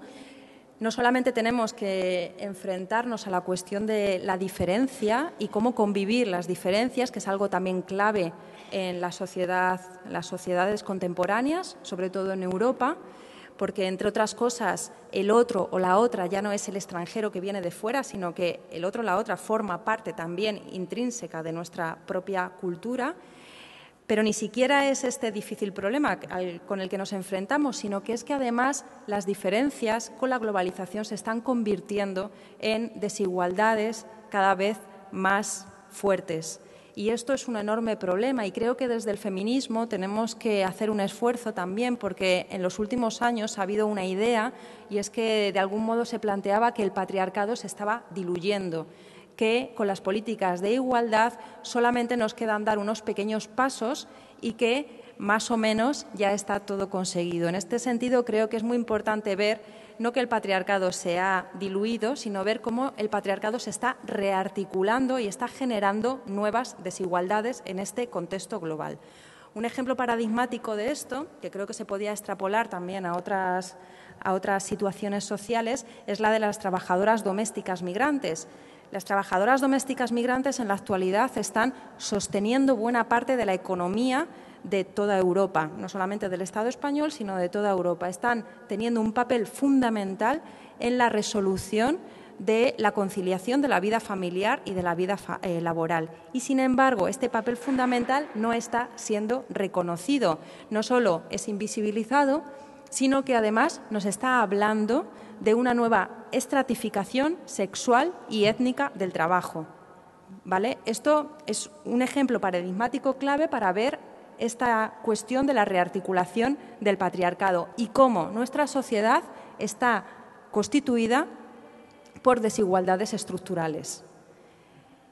no solamente tenemos que enfrentarnos a la cuestión de la diferencia y cómo convivir las diferencias, que es algo también clave en las sociedades contemporáneas, sobre todo en Europa, porque, entre otras cosas, el otro o la otra ya no es el extranjero que viene de fuera, sino que el otro o la otra forma parte también intrínseca de nuestra propia cultura. Pero ni siquiera es este difícil problema con el que nos enfrentamos, sino que es que además las diferencias con la globalización se están convirtiendo en desigualdades cada vez más fuertes. Y esto es un enorme problema y creo que desde el feminismo tenemos que hacer un esfuerzo también, porque en los últimos años ha habido una idea, y es que de algún modo se planteaba que el patriarcado se estaba diluyendo, que con las políticas de igualdad solamente nos quedan dar unos pequeños pasos y que más o menos ya está todo conseguido. En este sentido, creo que es muy importante ver no que el patriarcado se ha diluido, sino ver cómo el patriarcado se está rearticulando y está generando nuevas desigualdades en este contexto global. Un ejemplo paradigmático de esto, que creo que se podía extrapolar también a otras situaciones sociales, es la de las trabajadoras domésticas migrantes. Las trabajadoras domésticas migrantes en la actualidad están sosteniendo buena parte de la economía de toda Europa, no solamente del Estado español, sino de toda Europa. Están teniendo un papel fundamental en la resolución de la conciliación de la vida familiar y de la vida laboral. Y, sin embargo, este papel fundamental no está siendo reconocido. No solo es invisibilizado, sino que además nos está hablando de una nueva estratificación sexual y étnica del trabajo. ¿Vale? Esto es un ejemplo paradigmático clave para ver esta cuestión de la rearticulación del patriarcado y cómo nuestra sociedad está constituida por desigualdades estructurales.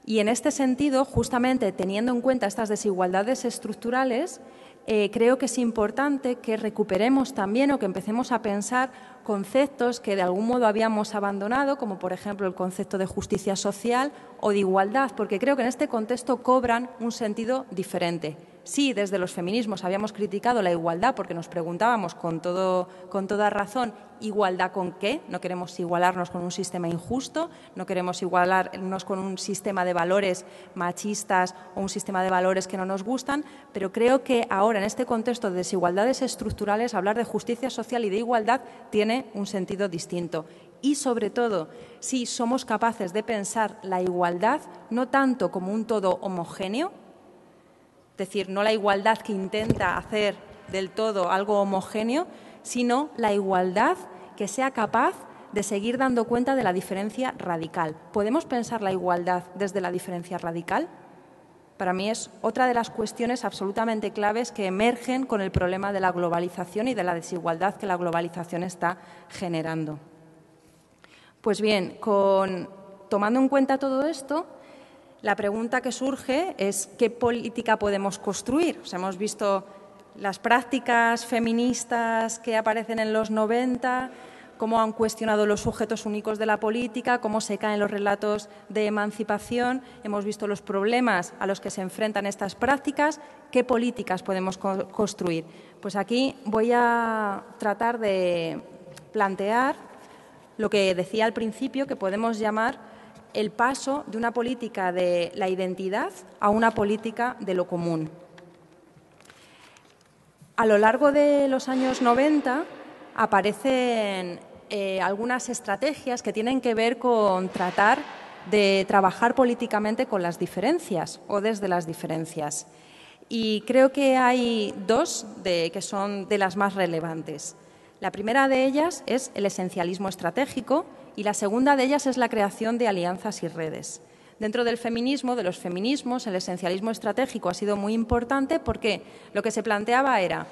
Y en este sentido, justamente teniendo en cuenta estas desigualdades estructurales, creo que es importante que recuperemos también o que empecemos a pensar conceptos que de algún modo habíamos abandonado, como por ejemplo el concepto de justicia social o de igualdad, porque creo que en este contexto cobran un sentido diferente. Sí, desde los feminismos habíamos criticado la igualdad porque nos preguntábamos con toda razón, ¿igualdad con qué? No queremos igualarnos con un sistema injusto, no queremos igualarnos con un sistema de valores machistas o un sistema de valores que no nos gustan, pero creo que ahora, en este contexto de desigualdades estructurales, hablar de justicia social y de igualdad tiene un sentido distinto. Y, sobre todo, si somos capaces de pensar la igualdad no tanto como un todo homogéneo, es decir, no la igualdad que intenta hacer del todo algo homogéneo, sino la igualdad que sea capaz de seguir dando cuenta de la diferencia radical. ¿Podemos pensar la igualdad desde la diferencia radical? Para mí es otra de las cuestiones absolutamente claves que emergen con el problema de la globalización y de la desigualdad que la globalización está generando. Pues bien, tomando en cuenta todo esto, la pregunta que surge es ¿qué política podemos construir? Hemos visto las prácticas feministas que aparecen en los 90, cómo han cuestionado los sujetos únicos de la política, cómo se caen los relatos de emancipación. Hemos visto los problemas a los que se enfrentan estas prácticas. ¿Qué políticas podemos construir? Pues aquí voy a tratar de plantear lo que decía al principio, que podemos llamar el paso de una política de la identidad a una política de lo común. A lo largo de los años 90 aparecen algunas estrategias que tienen que ver con tratar de trabajar políticamente con las diferencias o desde las diferencias. Y creo que hay dos que son de las más relevantes. La primera de ellas es el esencialismo estratégico y la segunda de ellas es la creación de alianzas y redes. Dentro del feminismo, de los feminismos, el esencialismo estratégico ha sido muy importante porque lo que se planteaba era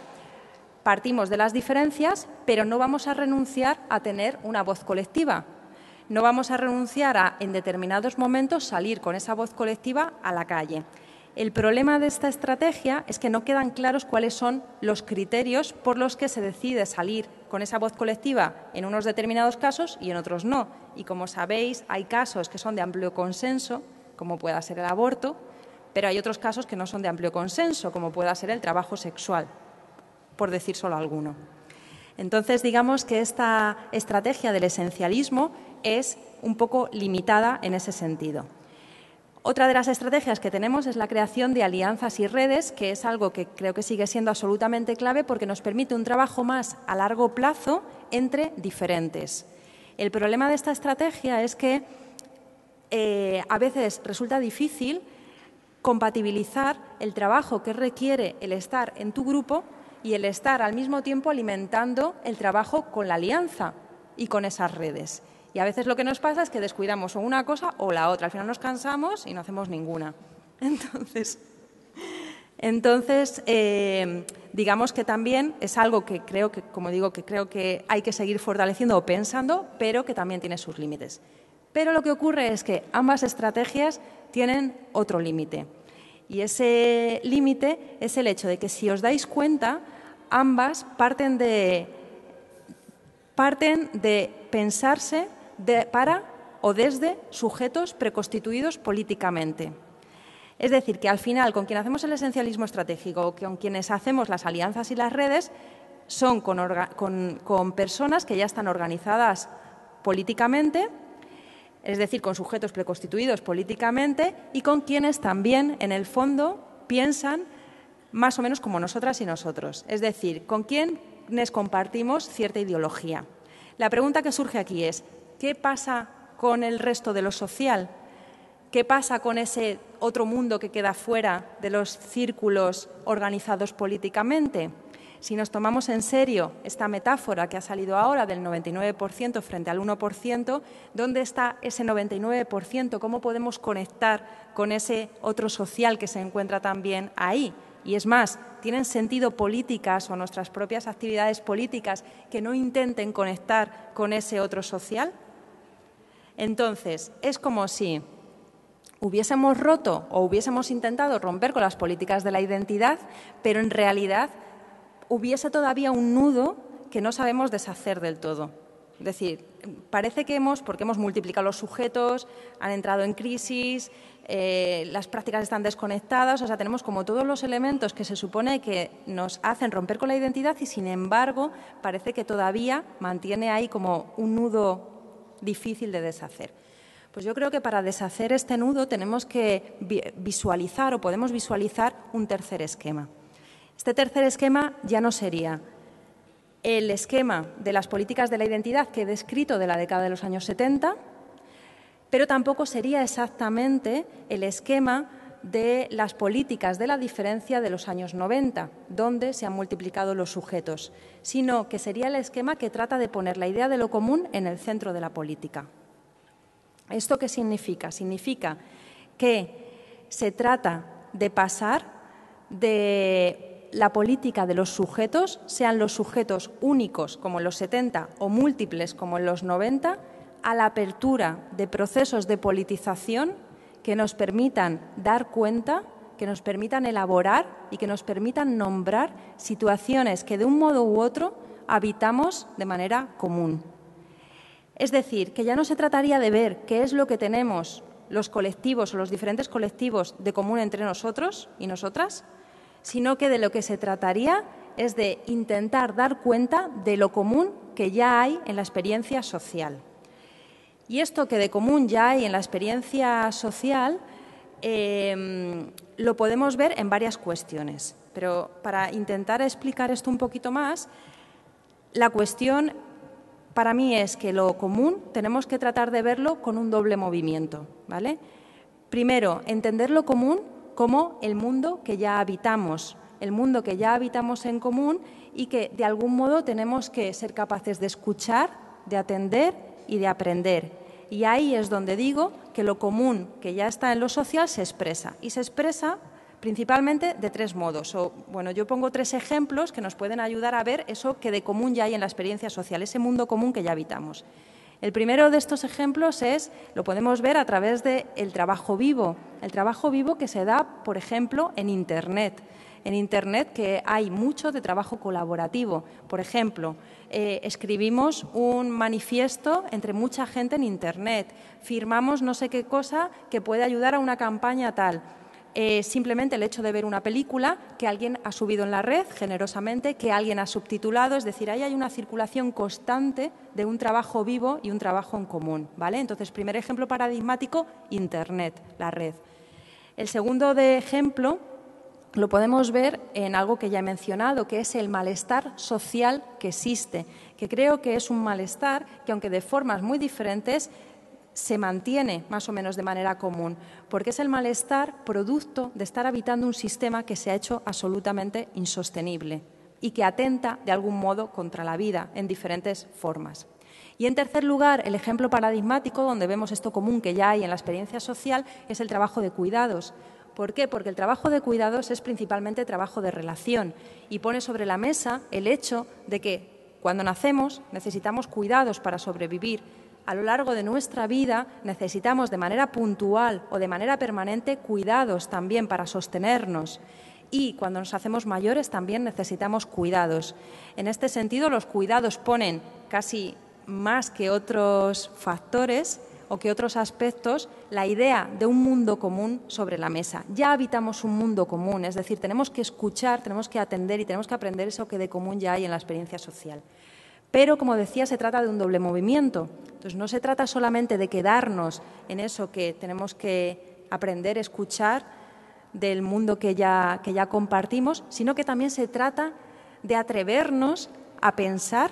partimos de las diferencias, pero no vamos a renunciar a tener una voz colectiva. No vamos a renunciar a, en determinados momentos, salir con esa voz colectiva a la calle. El problema de esta estrategia es que no quedan claros cuáles son los criterios por los que se decide salir con esa voz colectiva en unos determinados casos y en otros no. Y como sabéis, hay casos que son de amplio consenso, como pueda ser el aborto, pero hay otros casos que no son de amplio consenso, como pueda ser el trabajo sexual, por decir solo alguno. Entonces, digamos que esta estrategia del esencialismo es un poco limitada en ese sentido. Otra de las estrategias que tenemos es la creación de alianzas y redes, que es algo que creo que sigue siendo absolutamente clave porque nos permite un trabajo más a largo plazo entre diferentes. El problema de esta estrategia es que a veces resulta difícil compatibilizar el trabajo que requiere el estar en tu grupo y el estar al mismo tiempo alimentando el trabajo con la alianza y con esas redes. Y a veces lo que nos pasa es que descuidamos o una cosa o la otra. Al final nos cansamos y no hacemos ninguna. Entonces digamos que también es algo que creo que, como digo, que creo que hay que seguir fortaleciendo o pensando, pero que también tiene sus límites. Pero lo que ocurre es que ambas estrategias tienen otro límite. Y ese límite es el hecho de que, si os dais cuenta, ambas parten de pensarse para o desde sujetos preconstituidos políticamente. Es decir, que al final, con quien hacemos el esencialismo estratégico o con quienes hacemos las alianzas y las redes, son con personas que ya están organizadas políticamente, es decir, con sujetos preconstituidos políticamente y con quienes también, en el fondo, piensan más o menos como nosotras y nosotros. Es decir, con quienes compartimos cierta ideología. La pregunta que surge aquí es, ¿qué pasa con el resto de lo social? ¿Qué pasa con ese otro mundo que queda fuera de los círculos organizados políticamente? Si nos tomamos en serio esta metáfora que ha salido ahora del 99% frente al 1%, ¿dónde está ese 99%? ¿Cómo podemos conectar con ese otro social que se encuentra también ahí? Y es más, ¿tienen sentido políticas o nuestras propias actividades políticas que no intenten conectar con ese otro social? Entonces, es como si hubiésemos roto o hubiésemos intentado romper con las políticas de la identidad, pero en realidad hubiese todavía un nudo que no sabemos deshacer del todo. Es decir, parece que porque hemos multiplicado los sujetos, han entrado en crisis, las prácticas están desconectadas, o sea, tenemos como todos los elementos que se supone que nos hacen romper con la identidad y, sin embargo, parece que todavía mantiene ahí como un nudo difícil de deshacer. Pues yo creo que para deshacer este nudo tenemos que visualizar o podemos visualizar un tercer esquema. Este tercer esquema ya no sería el esquema de las políticas de la identidad que he descrito de la década de los años 70, pero tampoco sería exactamente el esquema de las políticas de la diferencia de los años 90, donde se han multiplicado los sujetos, sino que sería el esquema que trata de poner la idea de lo común en el centro de la política. ¿Esto qué significa? Significa que se trata de pasar de la política de los sujetos, sean los sujetos únicos como en los 70 o múltiples como en los 90, a la apertura de procesos de politización que nos permitan dar cuenta, que nos permitan elaborar y que nos permitan nombrar situaciones que de un modo u otro habitamos de manera común. Es decir, que ya no se trataría de ver qué es lo que tenemos los colectivos o los diferentes colectivos de común entre nosotros y nosotras, sino que de lo que se trataría es de intentar dar cuenta de lo común que ya hay en la experiencia social. Y esto que de común ya hay en la experiencia social lo podemos ver en varias cuestiones. Pero para intentar explicar esto un poquito más, la cuestión para mí es que lo común tenemos que tratar de verlo con un doble movimiento, ¿vale? Primero, entender lo común como el mundo que ya habitamos, el mundo que ya habitamos en común y que de algún modo tenemos que ser capaces de escuchar, de atender y de aprender. Y ahí es donde digo que lo común que ya está en lo social se expresa. Y se expresa principalmente de tres modos. Bueno, yo pongo tres ejemplos que nos pueden ayudar a ver eso que de común ya hay en la experiencia social, ese mundo común que ya habitamos. El primero de estos ejemplos lo podemos ver a través del trabajo vivo. El trabajo vivo que se da, por ejemplo, en Internet. En Internet que hay mucho de trabajo colaborativo. Por ejemplo, escribimos un manifiesto entre mucha gente en Internet, firmamos no sé qué cosa que puede ayudar a una campaña tal. Simplemente el hecho de ver una película que alguien ha subido en la red generosamente, que alguien ha subtitulado, es decir, ahí hay una circulación constante de un trabajo vivo y un trabajo en común, ¿vale? Entonces, primer ejemplo paradigmático, Internet, la red. El segundo de ejemplo lo podemos ver en algo que ya he mencionado, que es el malestar social que existe, que creo que es un malestar que, aunque de formas muy diferentes, se mantiene más o menos de manera común, porque es el malestar producto de estar habitando un sistema que se ha hecho absolutamente insostenible y que atenta de algún modo contra la vida en diferentes formas. Y en tercer lugar, el ejemplo paradigmático donde vemos esto común que ya hay en la experiencia social es el trabajo de cuidados. ¿Por qué? Porque el trabajo de cuidados es principalmente trabajo de relación y pone sobre la mesa el hecho de que cuando nacemos necesitamos cuidados para sobrevivir. A lo largo de nuestra vida necesitamos de manera puntual o de manera permanente cuidados también para sostenernos. Y cuando nos hacemos mayores también necesitamos cuidados. En este sentido, los cuidados ponen casi más que otros factores o que otros aspectos la idea de un mundo común sobre la mesa. Ya habitamos un mundo común, es decir, tenemos que escuchar, tenemos que atender y tenemos que aprender eso que de común ya hay en la experiencia social. Pero, como decía, se trata de un doble movimiento. Entonces, no se trata solamente de quedarnos en eso que tenemos que aprender, escuchar del mundo que ya compartimos, sino que también se trata de atrevernos a pensar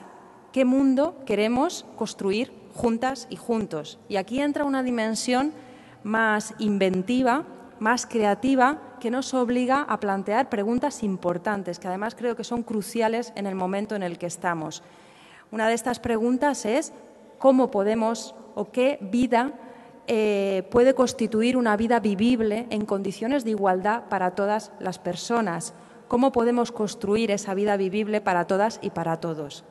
qué mundo queremos construir juntas y juntos. Y aquí entra una dimensión más inventiva, más creativa, que nos obliga a plantear preguntas importantes, que además creo que son cruciales en el momento en el que estamos. Una de estas preguntas es cómo podemos o qué vida puede constituir una vida vivible en condiciones de igualdad para todas las personas. ¿Cómo podemos construir esa vida vivible para todas y para todos?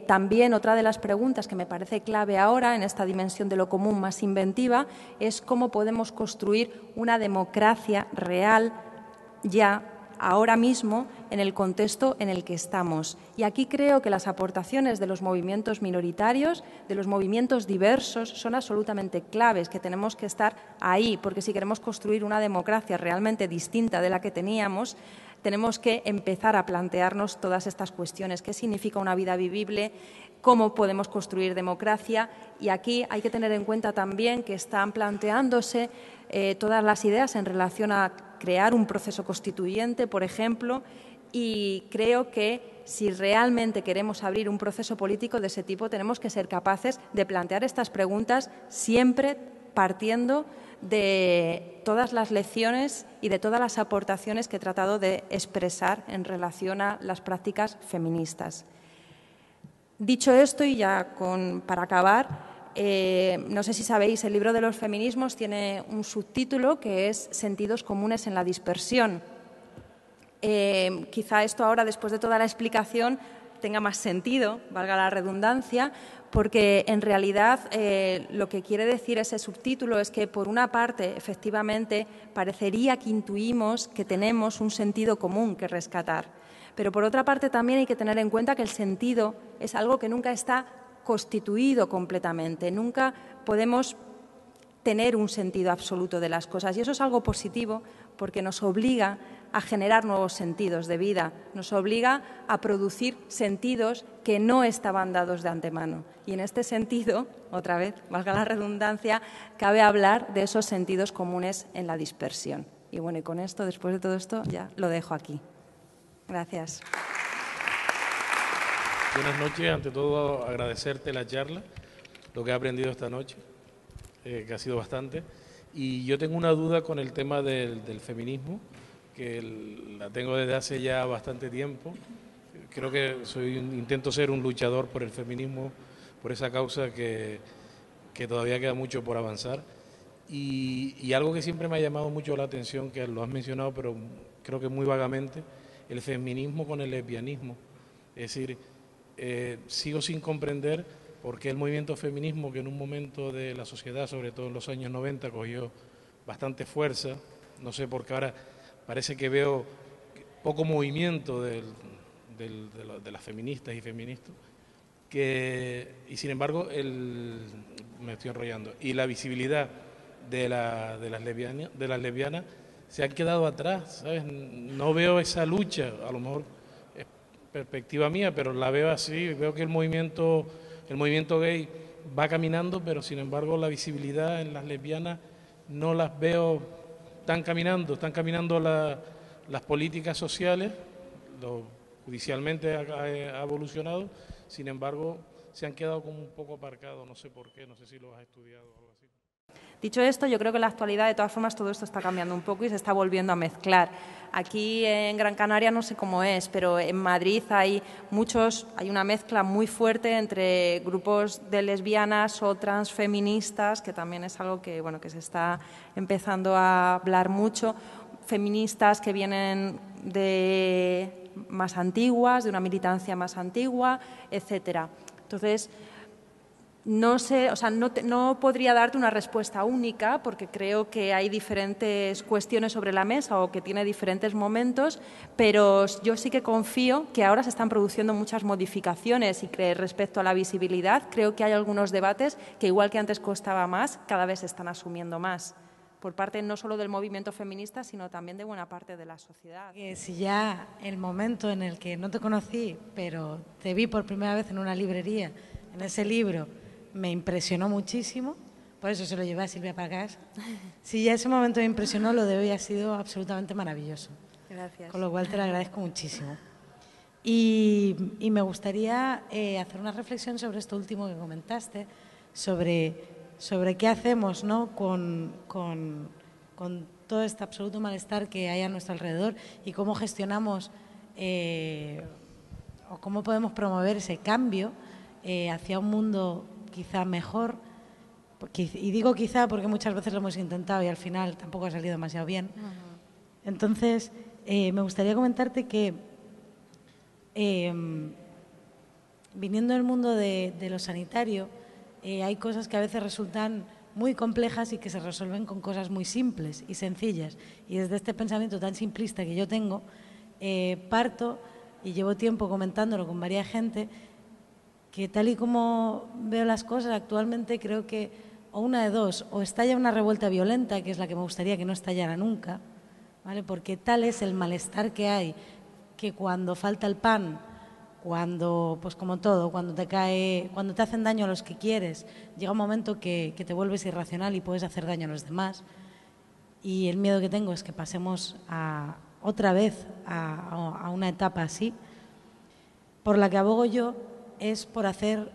También otra de las preguntas que me parece clave ahora en esta dimensión de lo común más inventiva es cómo podemos construir una democracia real ya ahora mismo en el contexto en el que estamos. Y aquí creo que las aportaciones de los movimientos minoritarios, de los movimientos diversos, son absolutamente claves, que tenemos que estar ahí, porque si queremos construir una democracia realmente distinta de la que teníamos, tenemos que empezar a plantearnos todas estas cuestiones. ¿Qué significa una vida vivible? ¿Cómo podemos construir democracia? Y aquí hay que tener en cuenta también que están planteándose todas las ideas en relación a crear un proceso constituyente, por ejemplo, y creo que si realmente queremos abrir un proceso político de ese tipo, tenemos que ser capaces de plantear estas preguntas siempre partiendo de todas las lecciones y de todas las aportaciones que he tratado de expresar en relación a las prácticas feministas. Dicho esto, y ya para acabar, no sé si sabéis, el libro de los feminismos tiene un subtítulo que es Sentidos comunes en la dispersión. Quizá esto ahora, después de toda la explicación, tenga más sentido, valga la redundancia, porque en realidad lo que quiere decir ese subtítulo es que, por una parte, efectivamente, parecería que intuimos que tenemos un sentido común que rescatar, pero por otra parte también hay que tener en cuenta que el sentido es algo que nunca está constituido completamente, nunca podemos tener un sentido absoluto de las cosas, y eso es algo positivo porque nos obliga a generar nuevos sentidos de vida, nos obliga a producir sentidos que no estaban dados de antemano. Y en este sentido, otra vez, valga la redundancia, cabe hablar de esos sentidos comunes en la dispersión. Y bueno, y con esto, después de todo esto, ya lo dejo aquí. Gracias. Buenas noches. Ante todo, agradecerte la charla, lo que he aprendido esta noche, que ha sido bastante. Y yo tengo una duda con el tema del feminismo, que la tengo desde hace ya bastante tiempo. Creo que intento ser un luchador por el feminismo, por esa causa que todavía queda mucho por avanzar. Y algo que siempre me ha llamado mucho la atención, que lo has mencionado, pero creo que muy vagamente, el feminismo con el lesbianismo. Es decir, sigo sin comprender por qué el movimiento feminismo, que en un momento de la sociedad, sobre todo en los años 90, cogió bastante fuerza, no sé por qué ahora parece que veo poco movimiento de las feministas y feministas, y sin embargo, me estoy enrollando, y la visibilidad de las lesbianas se han quedado atrás, ¿sabes? No veo esa lucha, a lo mejor es perspectiva mía, pero la veo así, veo que el movimiento gay va caminando, pero sin embargo la visibilidad en las lesbianas no las veo. Están caminando las políticas sociales, judicialmente ha evolucionado, sin embargo se han quedado como un poco aparcados, no sé por qué, no sé si lo has estudiado o algo así. Dicho esto, yo creo que en la actualidad, de todas formas, todo esto está cambiando un poco y se está volviendo a mezclar. Aquí en Gran Canaria no sé cómo es, pero en Madrid hay una mezcla muy fuerte entre grupos de lesbianas o transfeministas, que también es algo que se está empezando a hablar mucho, feministas que vienen de más antiguas, de una militancia más antigua, etcétera. Entonces, no sé, no podría darte una respuesta única porque creo que hay diferentes cuestiones sobre la mesa o que tiene diferentes momentos, pero yo sí que confío que ahora se están produciendo muchas modificaciones y que respecto a la visibilidad creo que hay algunos debates que, igual que antes costaba más, cada vez se están asumiendo más por parte no solo del movimiento feminista, sino también de buena parte de la sociedad. Si ya el momento en el que no te conocí, pero te vi por primera vez en una librería, en ese libro, me impresionó muchísimo, por eso se lo llevé a Silvia para casa. Si ya ese momento me impresionó, lo de hoy ha sido absolutamente maravilloso. Gracias. Con lo cual te lo agradezco muchísimo. Y me gustaría hacer una reflexión sobre esto último que comentaste, sobre qué hacemos, ¿no?, con todo este absoluto malestar que hay a nuestro alrededor y cómo gestionamos o cómo podemos promover ese cambio hacia un mundo quizá mejor, y digo quizá porque muchas veces lo hemos intentado y al final tampoco ha salido demasiado bien. Entonces, me gustaría comentarte que viniendo del mundo de lo sanitario, hay cosas que a veces resultan muy complejas y que se resuelven con cosas muy simples y sencillas. Y desde este pensamiento tan simplista que yo tengo, parto, y llevo tiempo comentándolo con varias gente, que tal y como veo las cosas actualmente, creo que o una de dos, o estalla una revuelta violenta, que es la que me gustaría que no estallara nunca, ¿vale? Porque tal es el malestar que hay, que cuando falta el pan, cuando, pues como todo, cuando te hacen daño a los que quieres, llega un momento que te vuelves irracional y puedes hacer daño a los demás. Y el miedo que tengo es que pasemos otra vez a una etapa así. Por la que abogo yo es por hacer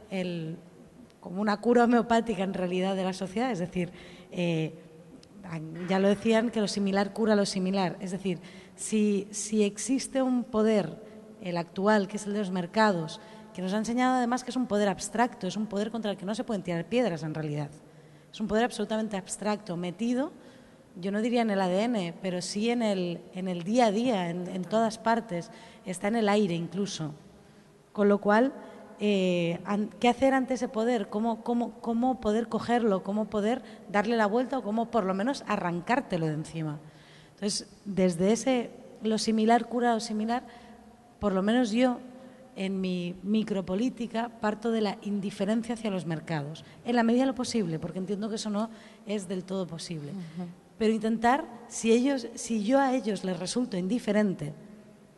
como una cura homeopática en realidad de la sociedad, es decir, ya lo decían, que lo similar cura lo similar. Es decir, si existe un poder, el actual, que es el de los mercados, que nos ha enseñado además que es un poder abstracto, es un poder contra el que no se pueden tirar piedras en realidad. Es un poder absolutamente abstracto, metido, yo no diría en el ADN, pero sí en el día a día, en todas partes, está en el aire incluso. Con lo cual, ¿qué hacer ante ese poder? ¿Cómo poder cogerlo? ¿Cómo poder darle la vuelta o cómo por lo menos arrancártelo de encima? Entonces, desde lo similar cura lo similar, por lo menos yo, en mi micropolítica, parto de la indiferencia hacia los mercados, en la medida de lo posible, porque entiendo que eso no es del todo posible. Pero intentar, si yo a ellos les resulto indiferente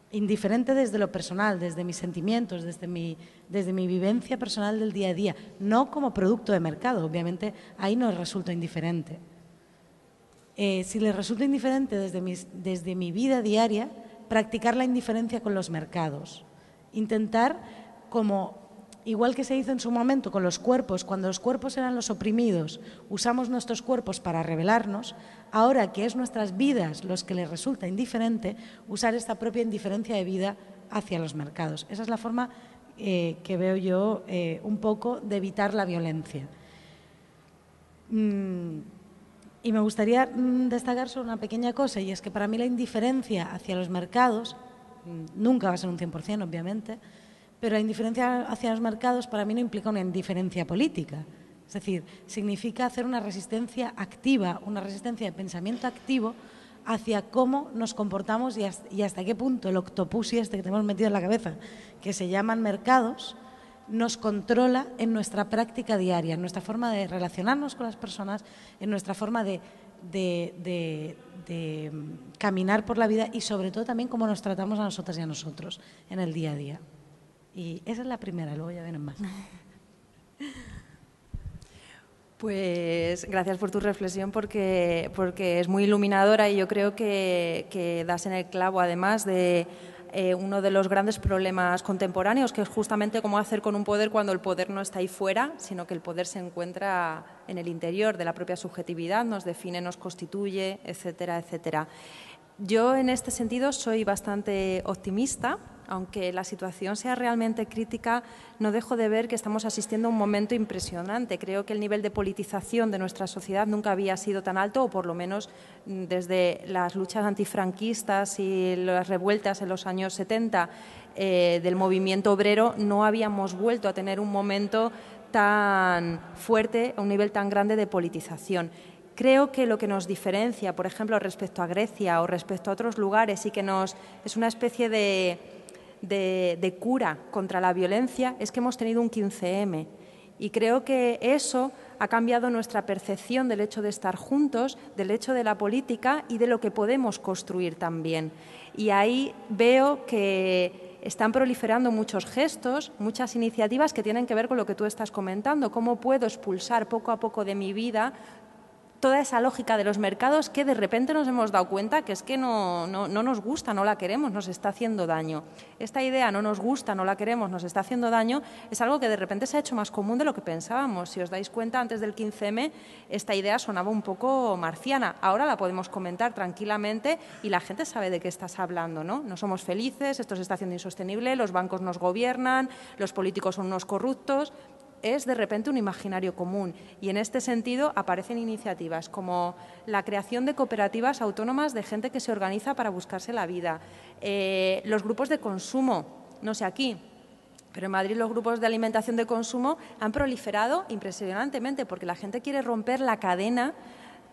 desde lo personal, desde mis sentimientos, desde mi vivencia personal del día a día, no como producto de mercado, obviamente ahí no resulto indiferente. Si les resulta indiferente desde mi vida diaria, practicar la indiferencia con los mercados. Intentar, igual que se hizo en su momento con los cuerpos, cuando los cuerpos eran los oprimidos, usamos nuestros cuerpos para rebelarnos, ahora que es nuestras vidas los que les resulta indiferente, usar esta propia indiferencia de vida hacia los mercados. Esa es la forma que veo yo un poco de evitar la violencia. Y me gustaría destacar sobre una pequeña cosa, y es que para mí la indiferencia hacia los mercados, nunca va a ser un 100%, obviamente, pero la indiferencia hacia los mercados para mí no implica una indiferencia política. Es decir, significa hacer una resistencia activa, una resistencia de pensamiento activo hacia cómo nos comportamos y hasta qué punto el octopusy que tenemos metido en la cabeza, que se llaman mercados, nos controla en nuestra práctica diaria, en nuestra forma de relacionarnos con las personas, en nuestra forma de caminar por la vida y sobre todo también cómo nos tratamos a nosotras y a nosotros en el día a día. Y esa es la primera, luego ya vienen más. Pues gracias por tu reflexión porque es muy iluminadora y yo creo que das en el clavo además de uno de los grandes problemas contemporáneos, que es justamente cómo hacer con un poder cuando el poder no está ahí fuera, sino que el poder se encuentra en el interior de la propia subjetividad, nos define, nos constituye, etcétera, etcétera. Yo en este sentido soy bastante optimista. Aunque la situación sea realmente crítica, no dejo de ver que estamos asistiendo a un momento impresionante. Creo que el nivel de politización de nuestra sociedad nunca había sido tan alto, o por lo menos desde las luchas antifranquistas y las revueltas en los años 70 del movimiento obrero, no habíamos vuelto a tener un momento tan fuerte, a un nivel tan grande de politización. Creo que lo que nos diferencia, por ejemplo, respecto a Grecia o respecto a otros lugares y que es una especie de cura contra la violencia es que hemos tenido un 15M y creo que eso ha cambiado nuestra percepción del hecho de estar juntos, del hecho de la política y de lo que podemos construir también. Y ahí veo que están proliferando muchos gestos, muchas iniciativas que tienen que ver con lo que tú estás comentando, cómo puedo expulsar poco a poco de mi vida toda esa lógica de los mercados que de repente nos hemos dado cuenta que es que no nos gusta, no la queremos, nos está haciendo daño. Esta idea no nos gusta, no la queremos, nos está haciendo daño, es algo que de repente se ha hecho más común de lo que pensábamos. Si os dais cuenta, antes del 15M esta idea sonaba un poco marciana. Ahora la podemos comentar tranquilamente y la gente sabe de qué estás hablando, ¿no? No somos felices, esto se está haciendo insostenible, los bancos nos gobiernan, los políticos son unos corruptos. Es de repente un imaginario común y en este sentido aparecen iniciativas como la creación de cooperativas autónomas de gente que se organiza para buscarse la vida, los grupos de consumo, no sé aquí, Pero en Madrid los grupos de alimentación de consumo han proliferado impresionantemente porque la gente quiere romper la cadena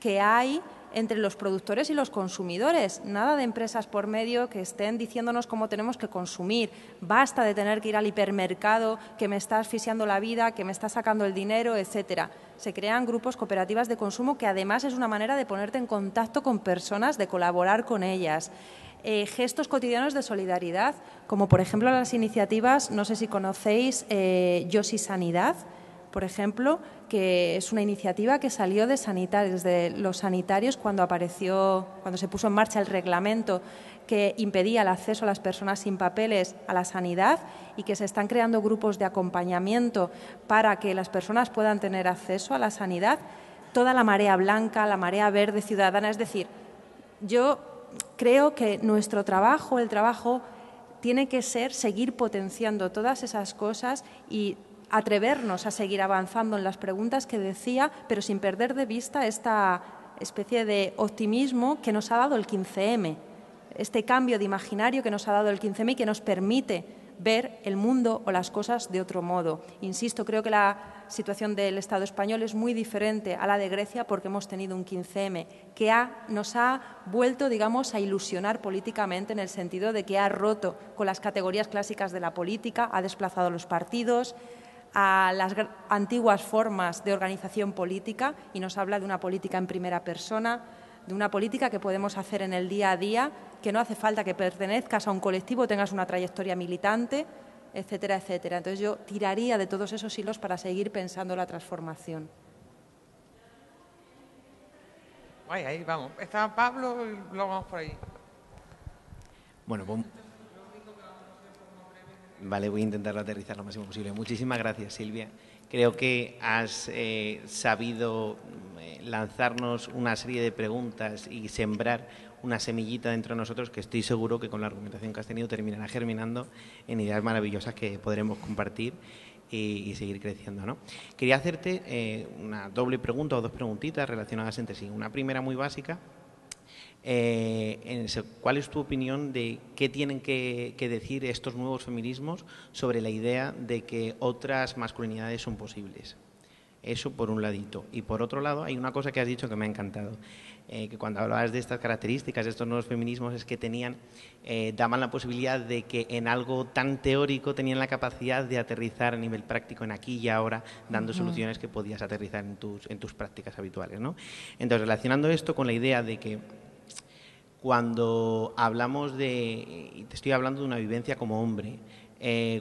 que hay entre los productores y los consumidores. Nada de empresas por medio que estén diciéndonos cómo tenemos que consumir. Basta de tener que ir al hipermercado, que me está asfixiando la vida, que me está sacando el dinero, etcétera. Se crean grupos, cooperativas de consumo, que además es una manera de ponerte en contacto con personas, de colaborar con ellas. Gestos cotidianos de solidaridad, como por ejemplo las iniciativas, no sé si conocéis Yo Sí Sanidad, por ejemplo, que es una iniciativa que salió de sanitarios, de los sanitarios cuando se puso en marcha el reglamento que impedía el acceso a las personas sin papeles a la sanidad y que se están creando grupos de acompañamiento para que las personas puedan tener acceso a la sanidad. Toda la marea blanca, la marea verde ciudadana, es decir, yo creo que nuestro trabajo, el trabajo, tiene que ser seguir potenciando todas esas cosas y atrevernos a seguir avanzando en las preguntas que decía, pero sin perder de vista esta especie de optimismo que nos ha dado el 15M, este cambio de imaginario que nos ha dado el 15M y que nos permite ver el mundo o las cosas de otro modo. Insisto, creo que la situación del Estado español es muy diferente a la de Grecia porque hemos tenido un 15M que nos ha vuelto, digamos, a ilusionar políticamente en el sentido de que ha roto con las categorías clásicas de la política, ha desplazado a los partidos, a las antiguas formas de organización política y nos habla de una política en primera persona, de una política que podemos hacer en el día a día, que no hace falta que pertenezcas a un colectivo, tengas una trayectoria militante, etcétera, etcétera. Entonces yo tiraría de todos esos hilos para seguir pensando la transformación. Ahí vamos. Está Pablo y luego vamos por ahí. Bueno, vale, voy a intentar aterrizar lo máximo posible. Muchísimas gracias, Silvia. Creo que has sabido lanzarnos una serie de preguntas y sembrar una semillita dentro de nosotros que estoy seguro que con la argumentación que has tenido terminará germinando en ideas maravillosas que podremos compartir y seguir creciendo, ¿no? Quería hacerte una doble pregunta o dos preguntitas relacionadas entre sí. Una primera muy básica. ¿Cuál es tu opinión de qué tienen que decir estos nuevos feminismos sobre la idea de que otras masculinidades son posibles? Eso por un ladito. Y por otro lado, hay una cosa que has dicho que me ha encantado, que cuando hablabas de estas características, de estos nuevos feminismos, es que daban la posibilidad de que en algo tan teórico tenían la capacidad de aterrizar a nivel práctico en aquí y ahora, dando soluciones que podías aterrizar en tus prácticas habituales, ¿no? Entonces, relacionando esto con la idea de que cuando hablamos y te estoy hablando de una vivencia como hombre,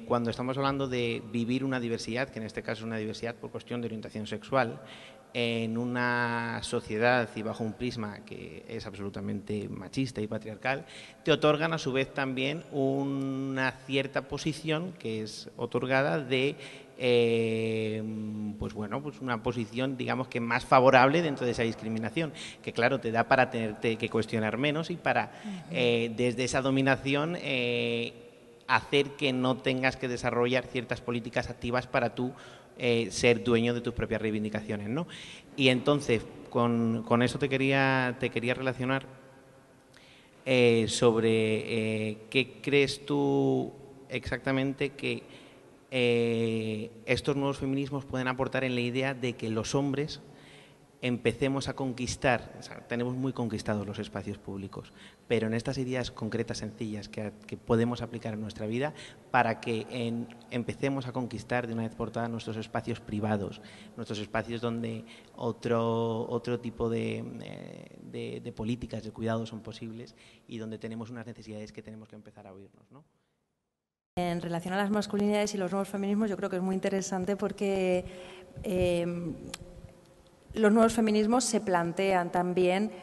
cuando estamos hablando de vivir una diversidad, que en este caso es una diversidad por cuestión de orientación sexual, en una sociedad y bajo un prisma que es absolutamente machista y patriarcal, te otorgan a su vez también una cierta posición que es otorgada de pues una posición, digamos, que más favorable dentro de esa discriminación, que claro, te da para tenerte que cuestionar menos y para desde esa dominación hacer que no tengas que desarrollar ciertas políticas activas para tú ser dueño de tus propias reivindicaciones, ¿no? Y entonces, con eso te quería relacionar sobre qué crees tú exactamente que estos nuevos feminismos pueden aportar en la idea de que los hombres empecemos a conquistar, o sea, tenemos muy conquistados los espacios públicos, pero en estas ideas concretas, sencillas, que podemos aplicar en nuestra vida para que empecemos a conquistar de una vez por todas nuestros espacios privados, nuestros espacios donde otro tipo de políticas de cuidado son posibles y donde tenemos unas necesidades que tenemos que empezar a oírnos, ¿no? En relación a las masculinidades y los nuevos feminismos, yo creo que es muy interesante porque los nuevos feminismos se plantean también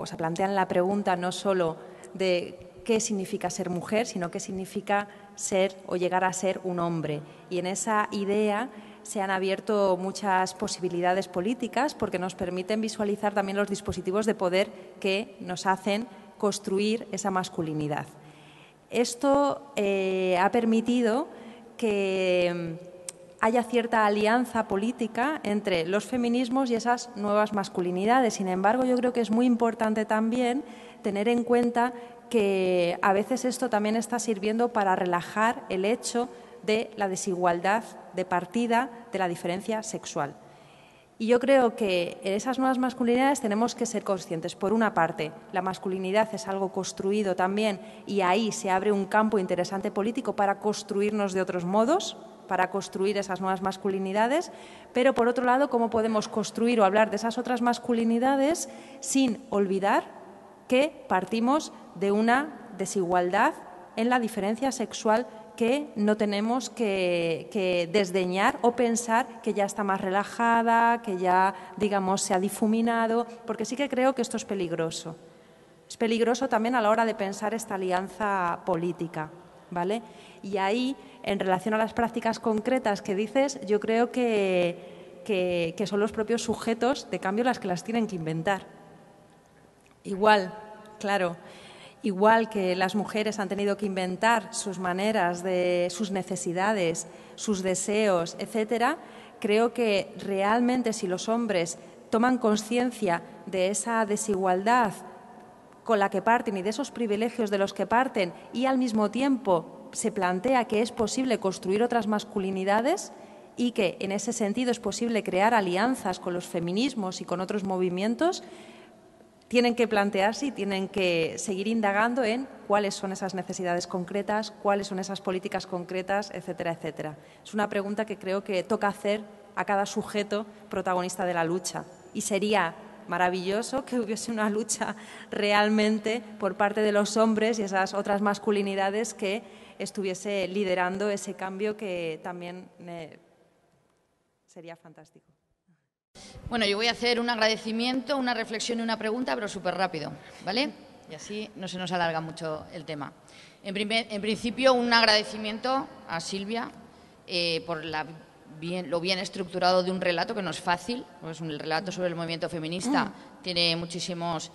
se plantean la pregunta no solo de qué significa ser mujer, sino qué significa ser o llegar a ser un hombre. Y en esa idea se han abierto muchas posibilidades políticas porque nos permiten visualizar también los dispositivos de poder que nos hacen construir esa masculinidad. Esto ha permitido que haya cierta alianza política entre los feminismos y esas nuevas masculinidades. Sin embargo, yo creo que es muy importante también tener en cuenta que a veces esto también está sirviendo para relajar el hecho de la desigualdad de partida de la diferencia sexual. Y yo creo que en esas nuevas masculinidades tenemos que ser conscientes. Por una parte, la masculinidad es algo construido también y ahí se abre un campo interesante político para construirnos de otros modos, para construir esas nuevas masculinidades, pero por otro lado, ¿cómo podemos construir o hablar de esas otras masculinidades sin olvidar que partimos de una desigualdad en la diferencia sexual que no tenemos que desdeñar o pensar que ya está más relajada, que ya, digamos, se ha difuminado, porque sí que creo que esto es peligroso. Es peligroso también a la hora de pensar esta alianza política, ¿vale? Y ahí, en relación a las prácticas concretas que dices, yo creo que son los propios sujetos de cambio las que las tienen que inventar. Igual, claro. Igual que las mujeres han tenido que inventar sus maneras, sus necesidades, sus deseos, etcétera, creo que realmente si los hombres toman conciencia de esa desigualdad con la que parten y de esos privilegios de los que parten y al mismo tiempo se plantea que es posible construir otras masculinidades y que en ese sentido es posible crear alianzas con los feminismos y con otros movimientos, tienen que plantearse y tienen que seguir indagando en cuáles son esas necesidades concretas, cuáles son esas políticas concretas, etcétera, etcétera. Es una pregunta que creo que toca hacer a cada sujeto protagonista de la lucha. Y sería maravilloso que hubiese una lucha realmente por parte de los hombres y esas otras masculinidades que estuviese liderando ese cambio que también sería fantástico. Bueno, yo voy a hacer un agradecimiento, una reflexión y una pregunta, pero súper rápido, ¿vale? Y así no se nos alarga mucho el tema. En principio, un agradecimiento a Silvia por lo bien estructurado de un relato, que no es fácil, pues un relato sobre el movimiento feminista tiene muchísimos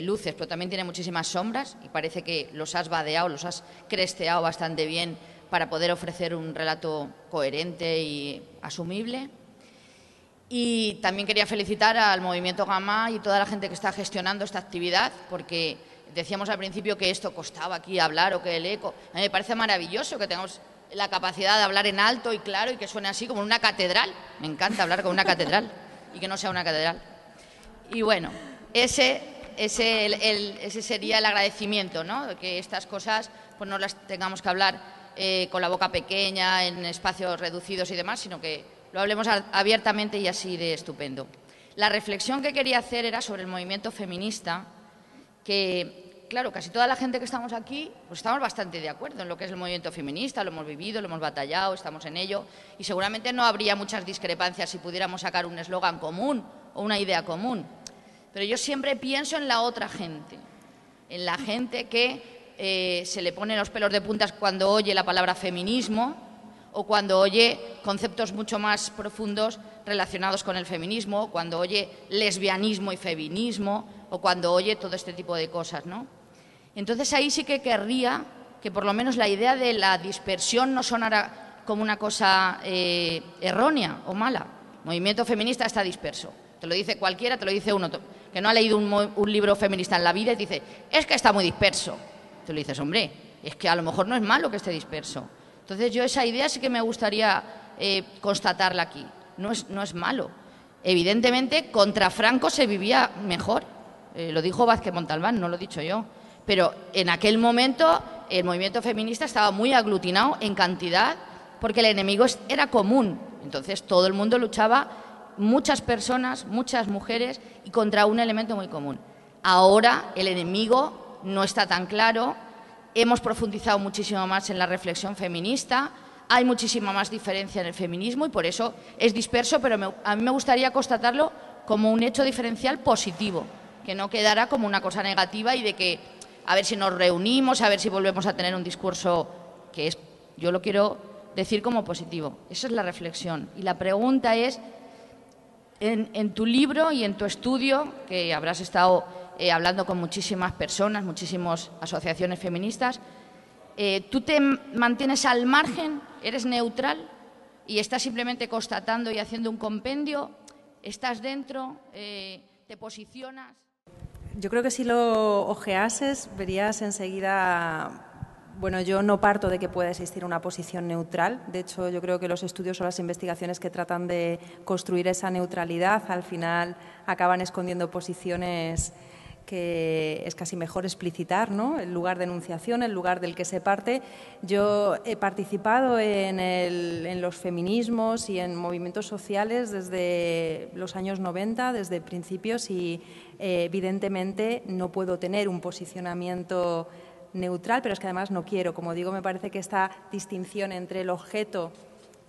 luces, pero también tiene muchísimas sombras y parece que los has vadeado, los has cresteado bastante bien para poder ofrecer un relato coherente y asumible. Y también quería felicitar al Movimiento Gamma y toda la gente que está gestionando esta actividad, porque decíamos al principio que esto costaba aquí hablar o que el eco. A mí me parece maravilloso que tengamos la capacidad de hablar en alto y claro y que suene así como en una catedral. Me encanta hablar con una catedral y que no sea una catedral. Y bueno, ese sería el agradecimiento, ¿no? De que estas cosas pues no las tengamos que hablar con la boca pequeña, en espacios reducidos y demás, sino que lo hablemos abiertamente y así de estupendo. La reflexión que quería hacer era sobre el movimiento feminista, que, claro, casi toda la gente que estamos aquí, pues estamos bastante de acuerdo en lo que es el movimiento feminista, lo hemos vivido, lo hemos batallado, estamos en ello, y seguramente no habría muchas discrepancias si pudiéramos sacar un eslogan común o una idea común. Pero yo siempre pienso en la otra gente, en la gente que se le ponen los pelos de puntas cuando oye la palabra feminismo, o cuando oye conceptos mucho más profundos relacionados con el feminismo, o cuando oye lesbianismo y feminismo, o cuando oye todo este tipo de cosas, ¿no? Entonces ahí sí que querría que por lo menos la idea de la dispersión no sonara como una cosa errónea o mala. El movimiento feminista está disperso. Te lo dice cualquiera, te lo dice uno que no ha leído un libro feminista en la vida y te dice, es que está muy disperso. Te lo dices, hombre, es que a lo mejor no es malo que esté disperso. Entonces yo esa idea sí que me gustaría constatarla aquí. No es malo. Evidentemente, contra Franco se vivía mejor. Lo dijo Vázquez Montalbán, no lo he dicho yo. Pero en aquel momento el movimiento feminista estaba muy aglutinado en cantidad porque el enemigo era común. Entonces todo el mundo luchaba, muchas personas, muchas mujeres, y contra un elemento muy común. Ahora el enemigo no está tan claro. Hemos profundizado muchísimo más en la reflexión feminista, hay muchísima más diferencia en el feminismo y por eso es disperso, pero a mí me gustaría constatarlo como un hecho diferencial positivo, que no quedara como una cosa negativa y de que a ver si nos reunimos, a ver si volvemos a tener un discurso que es, yo lo quiero decir como positivo. Esa es la reflexión. Y la pregunta es, en tu libro y en tu estudio, que habrás estado hablando con muchísimas personas, muchísimas asociaciones feministas, ¿tú te mantienes al margen, eres neutral y estás simplemente constatando y haciendo un compendio? ¿Estás dentro? ¿Te posicionas? Yo creo que si lo ojeases verías enseguida Bueno, yo no parto de que pueda existir una posición neutral. De hecho, yo creo que los estudios o las investigaciones que tratan de construir esa neutralidad al final acaban escondiendo posiciones que es casi mejor explicitar, ¿no? El lugar de enunciación, el lugar del que se parte. Yo he participado en los feminismos y en movimientos sociales desde los años 90, desde principios, y evidentemente no puedo tener un posicionamiento neutral, pero es que además no quiero. Como digo, me parece que esta distinción entre el objeto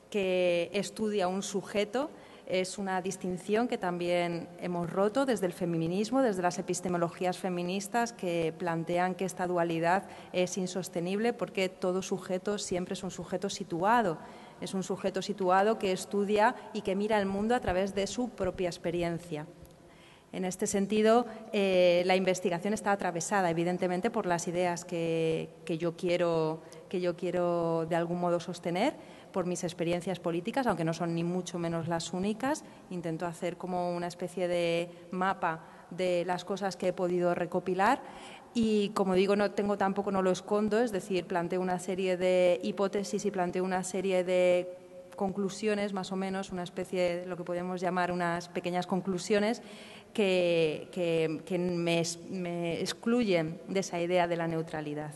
que estudia un sujeto es una distinción que también hemos roto desde el feminismo, desde las epistemologías feministas que plantean que esta dualidad es insostenible porque todo sujeto siempre es un sujeto situado. Es un sujeto situado que estudia y que mira el mundo a través de su propia experiencia. En este sentido, la investigación está atravesada, evidentemente, por las ideas que yo quiero de algún modo sostener, por mis experiencias políticas, aunque no son ni mucho menos las únicas. Intento hacer como una especie de mapa de las cosas que he podido recopilar y, como digo, no lo escondo, es decir, planteo una serie de hipótesis y planteo una serie de conclusiones, más o menos, una especie de lo que podemos llamar unas pequeñas conclusiones que me excluyen de esa idea de la neutralidad.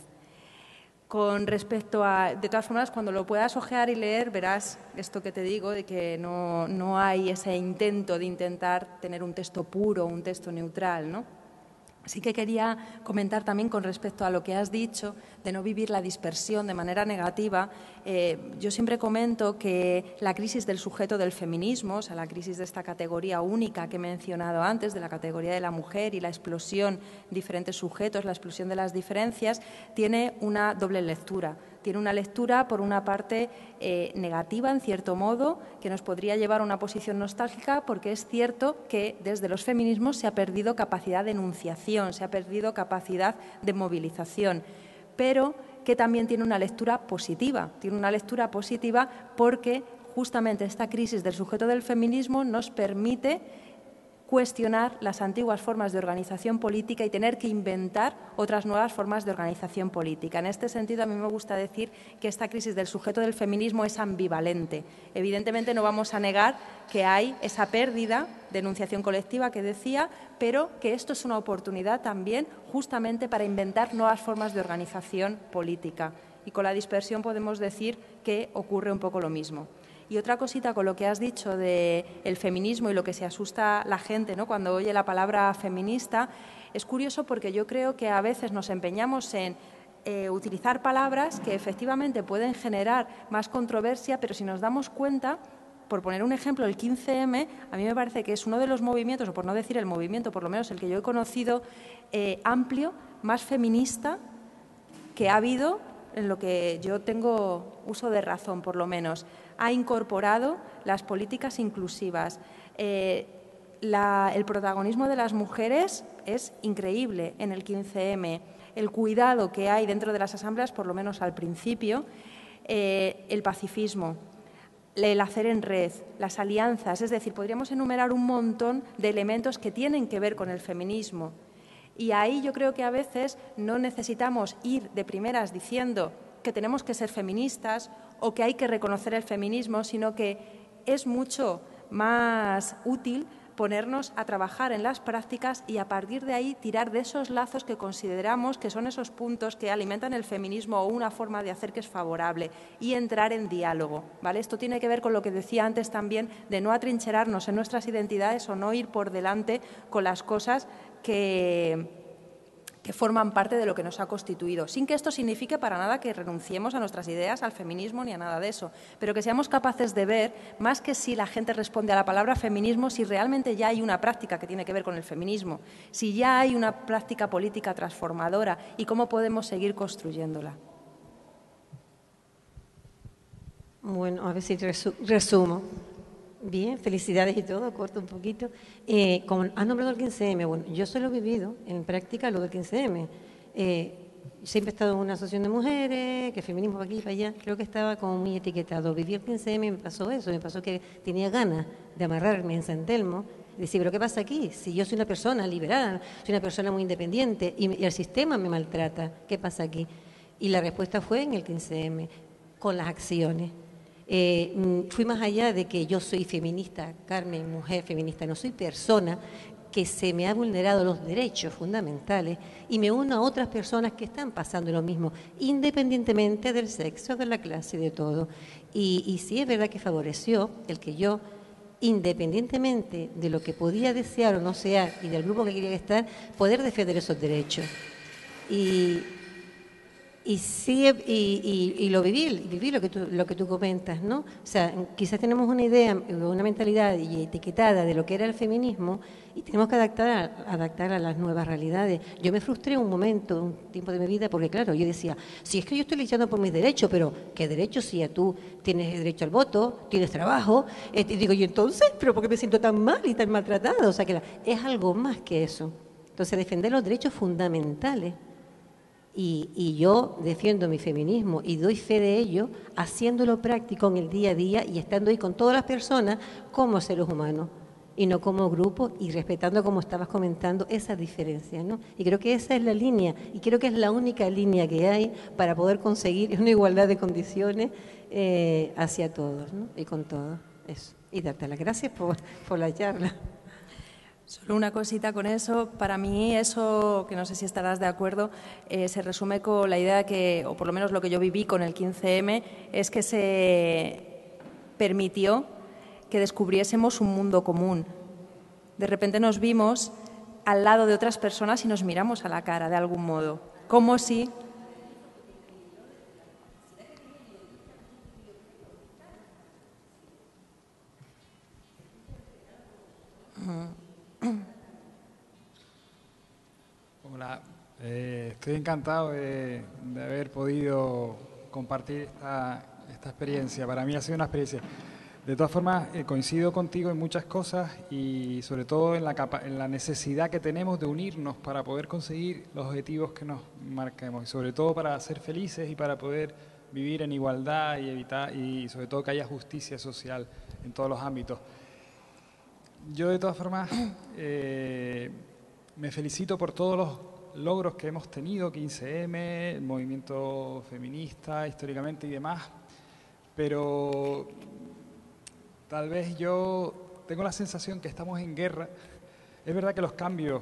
Con respecto a, de todas formas, cuando lo puedas ojear y leer, verás esto que te digo, de que no hay ese intento de intentar tener un texto puro, un texto neutral, ¿no? Así que quería comentar también con respecto a lo que has dicho, de no vivir la dispersión de manera negativa. Yo siempre comento que la crisis del sujeto del feminismo, o sea, la crisis de esta categoría única que he mencionado antes, de la categoría de la mujer y la explosión de diferentes sujetos, la explosión de las diferencias, tiene una doble lectura. Tiene una lectura, por una parte, negativa, en cierto modo, que nos podría llevar a una posición nostálgica, porque es cierto que desde los feminismos se ha perdido capacidad de enunciación, se ha perdido capacidad de movilización, pero que también tiene una lectura positiva. Tiene una lectura positiva porque justamente esta crisis del sujeto del feminismo nos permite cuestionar las antiguas formas de organización política y tener que inventar otras nuevas formas de organización política. En este sentido, a mí me gusta decir que esta crisis del sujeto del feminismo es ambivalente. Evidentemente, no vamos a negar que hay esa pérdida de enunciación colectiva que decía, pero que esto es una oportunidad también justamente para inventar nuevas formas de organización política. Y con la dispersión podemos decir que ocurre un poco lo mismo. Y otra cosita con lo que has dicho del feminismo y lo que se asusta la gente, ¿no?, cuando oye la palabra feminista, es curioso porque yo creo que a veces nos empeñamos en utilizar palabras que efectivamente pueden generar más controversia, pero si nos damos cuenta, por poner un ejemplo, el 15M, a mí me parece que es uno de los movimientos, o por no decir el movimiento, por lo menos el que yo he conocido amplio, más feminista que ha habido en lo que yo tengo uso de razón, por lo menos. Ha incorporado las políticas inclusivas. El protagonismo de las mujeres es increíble en el 15M. El cuidado que hay dentro de las asambleas, por lo menos al principio, el pacifismo, el hacer en red, las alianzas. Es decir, podríamos enumerar un montón de elementos que tienen que ver con el feminismo. Y ahí yo creo que a veces no necesitamos ir de primeras diciendo que tenemos que ser feministas o que hay que reconocer el feminismo, sino que es mucho más útil ponernos a trabajar en las prácticas y a partir de ahí tirar de esos lazos que consideramos que son esos puntos que alimentan el feminismo o una forma de hacer que es favorable y entrar en diálogo, ¿vale? Esto tiene que ver con lo que decía antes también de no atrincherarnos en nuestras identidades o no ir por delante con las cosas que forman parte de lo que nos ha constituido, sin que esto signifique para nada que renunciemos a nuestras ideas, al feminismo ni a nada de eso, pero que seamos capaces de ver, más que si la gente responde a la palabra feminismo, si realmente ya hay una práctica que tiene que ver con el feminismo, si ya hay una práctica política transformadora y cómo podemos seguir construyéndola. Bueno, a ver si resumo. Bien, felicidades y todo, corto un poquito. Como has nombrado el 15M, bueno, yo solo he vivido en práctica lo del 15M. Siempre he estado en una asociación de mujeres, que feminismo para aquí y para allá, creo que estaba como muy etiquetado. Viví el 15M y me pasó eso, me pasó que tenía ganas de amarrarme en San Telmo y decir, ¿pero qué pasa aquí? Si yo soy una persona liberal, soy una persona muy independiente y el sistema me maltrata, ¿qué pasa aquí? Y la respuesta fue en el 15M, con las acciones. Fui más allá de que yo soy feminista, Carmen, mujer feminista, no soy persona que se me ha vulnerado los derechos fundamentales y me uno a otras personas que están pasando lo mismo, independientemente del sexo, de la clase y de todo. Y sí es verdad que favoreció el que yo, independientemente de lo que podía desear o no desear y del grupo que quería estar, poder defender esos derechos. Y sí, y lo viví lo que tú comentas, ¿no? O sea, quizás tenemos una idea, una mentalidad y etiquetada de lo que era el feminismo y tenemos que adaptar a las nuevas realidades. Yo me frustré un momento, un tiempo de mi vida, porque claro, yo decía, si es que yo estoy luchando por mis derechos, pero ¿qué derechos si ya tú tienes derecho al voto, tienes trabajo? Y digo, ¿y entonces? ¿Pero por qué me siento tan mal y tan maltratada? O sea, que es algo más que eso. Entonces, defender los derechos fundamentales. Y yo defiendo mi feminismo y doy fe de ello haciéndolo práctico en el día a día y estando ahí con todas las personas como seres humanos y no como grupo y respetando, como estabas comentando, esas diferencias, ¿no? Y creo que esa es la línea y creo que es la única línea que hay para poder conseguir una igualdad de condiciones hacia todos, ¿no? Y con todos, eso. Y darte las gracias por la charla. Solo una cosita con eso. Para mí eso, que no sé si estarás de acuerdo, se resume con la idea que, o por lo menos lo que yo viví con el 15M, es que se permitió que descubriésemos un mundo común. De repente nos vimos al lado de otras personas y nos miramos a la cara de algún modo. Como si... Hola, estoy encantado de haber podido compartir esta experiencia. Para mí ha sido una experiencia. De todas formas, coincido contigo en muchas cosas y sobre todo en la necesidad que tenemos de unirnos para poder conseguir los objetivos que nos marquemos y sobre todo para ser felices y para poder vivir en igualdad y evitar y sobre todo que haya justicia social en todos los ámbitos. Yo de todas formas me felicito por todos los logros que hemos tenido, 15M, el movimiento feminista históricamente y demás, pero tal vez yo tengo la sensación que estamos en guerra. Es verdad que los cambios,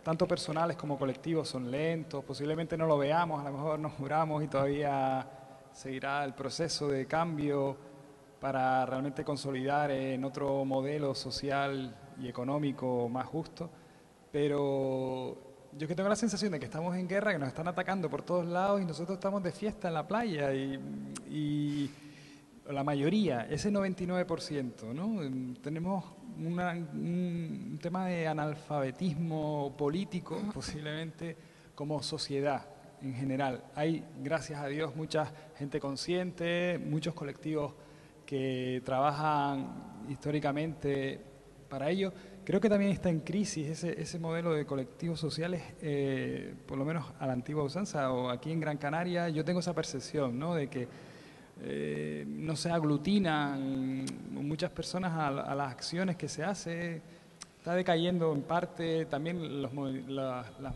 tanto personales como colectivos, son lentos, posiblemente no lo veamos, a lo mejor nos juramos y todavía seguirá el proceso de cambio para realmente consolidar en otro modelo social y económico más justo, pero yo que tengo la sensación de que estamos en guerra, que nos están atacando por todos lados y nosotros estamos de fiesta en la playa y la mayoría, ese 99%, ¿no? Tenemos un tema de analfabetismo político, posiblemente como sociedad en general. Hay, gracias a Dios, mucha gente consciente, muchos colectivos que trabajan históricamente para ello. Creo que también está en crisis ese modelo de colectivos sociales, por lo menos a la antigua usanza, o aquí en Gran Canaria yo tengo esa percepción, ¿no? De que no se aglutinan muchas personas a las acciones que se hace. Está decayendo en parte también las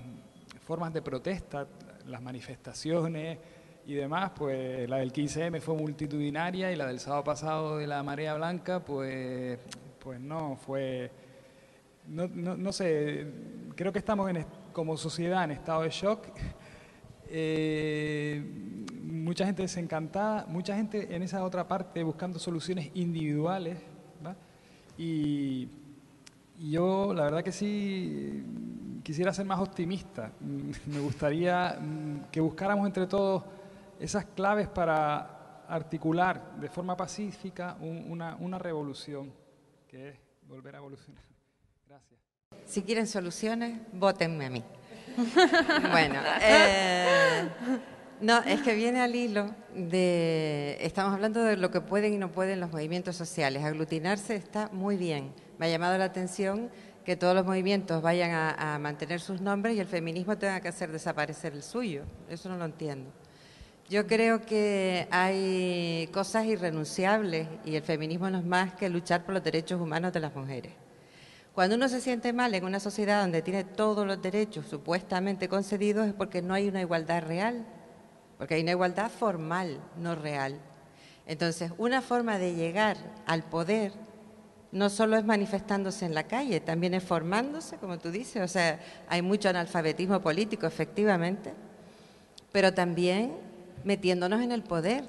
formas de protesta, las manifestaciones y demás. Pues la del 15M fue multitudinaria y la del sábado pasado de la Marea Blanca pues no fue... No sé, creo que estamos como sociedad en estado de shock. Mucha gente desencantada, mucha gente en esa otra parte buscando soluciones individuales, ¿va? Y yo la verdad que sí quisiera ser más optimista. Me gustaría que buscáramos entre todos esas claves para articular de forma pacífica una revolución, que es volver a evolucionar. Gracias. Si quieren soluciones, vótenme a mí. Bueno, no, es que viene al hilo de... Estamos hablando de lo que pueden y no pueden los movimientos sociales. Aglutinarse está muy bien. Me ha llamado la atención que todos los movimientos vayan a mantener sus nombres y el feminismo tenga que hacer desaparecer el suyo. Eso no lo entiendo. Yo creo que hay cosas irrenunciables y el feminismo no es más que luchar por los derechos humanos de las mujeres. Cuando uno se siente mal en una sociedad donde tiene todos los derechos supuestamente concedidos es porque no hay una igualdad real. porque hay una igualdad formal, no real. Entonces, una forma de llegar al poder no solo es manifestándose en la calle, también es formándose, como tú dices, o sea, hay mucho analfabetismo político, efectivamente, pero también metiéndonos en el poder.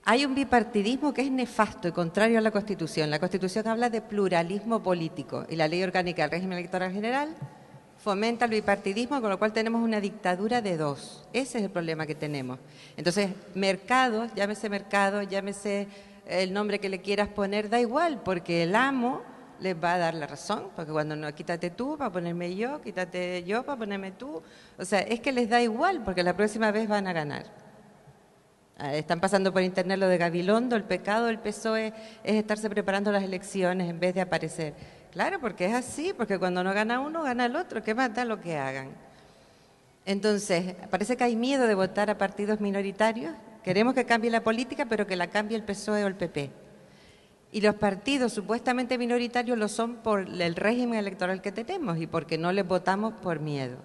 Hay un bipartidismo que es nefasto y contrario a la Constitución. La Constitución habla de pluralismo político y la Ley Orgánica del Régimen Electoral General fomenta el bipartidismo, con lo cual tenemos una dictadura de dos. Ese es el problema que tenemos. Entonces, mercado, llámese el nombre que le quieras poner, da igual, porque el amo les va a dar la razón, porque cuando no, quítate tú para ponerme yo, quítate yo para ponerme tú. O sea, es que les da igual, porque la próxima vez van a ganar. Están pasando por internet lo de Gabilondo, el pecado del PSOE es estarse preparando las elecciones en vez de aparecer. Claro, porque es así, porque cuando no gana uno, gana el otro, ¿qué más da lo que hagan? Entonces, parece que hay miedo de votar a partidos minoritarios. Queremos que cambie la política, pero que la cambie el PSOE o el PP. Y los partidos supuestamente minoritarios lo son por el régimen electoral que tenemos y porque no les votamos por miedo.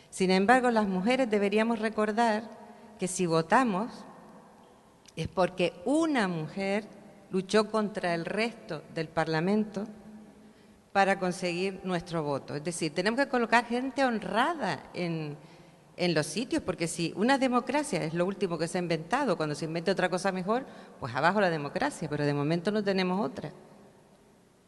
Sin embargo, las mujeres deberíamos recordar que si votamos es porque una mujer luchó contra el resto del Parlamento para conseguir nuestro voto. Es decir, tenemos que colocar gente honrada en los sitios, porque si una democracia es lo último que se ha inventado, cuando se invente otra cosa mejor, pues abajo la democracia, pero de momento no tenemos otra.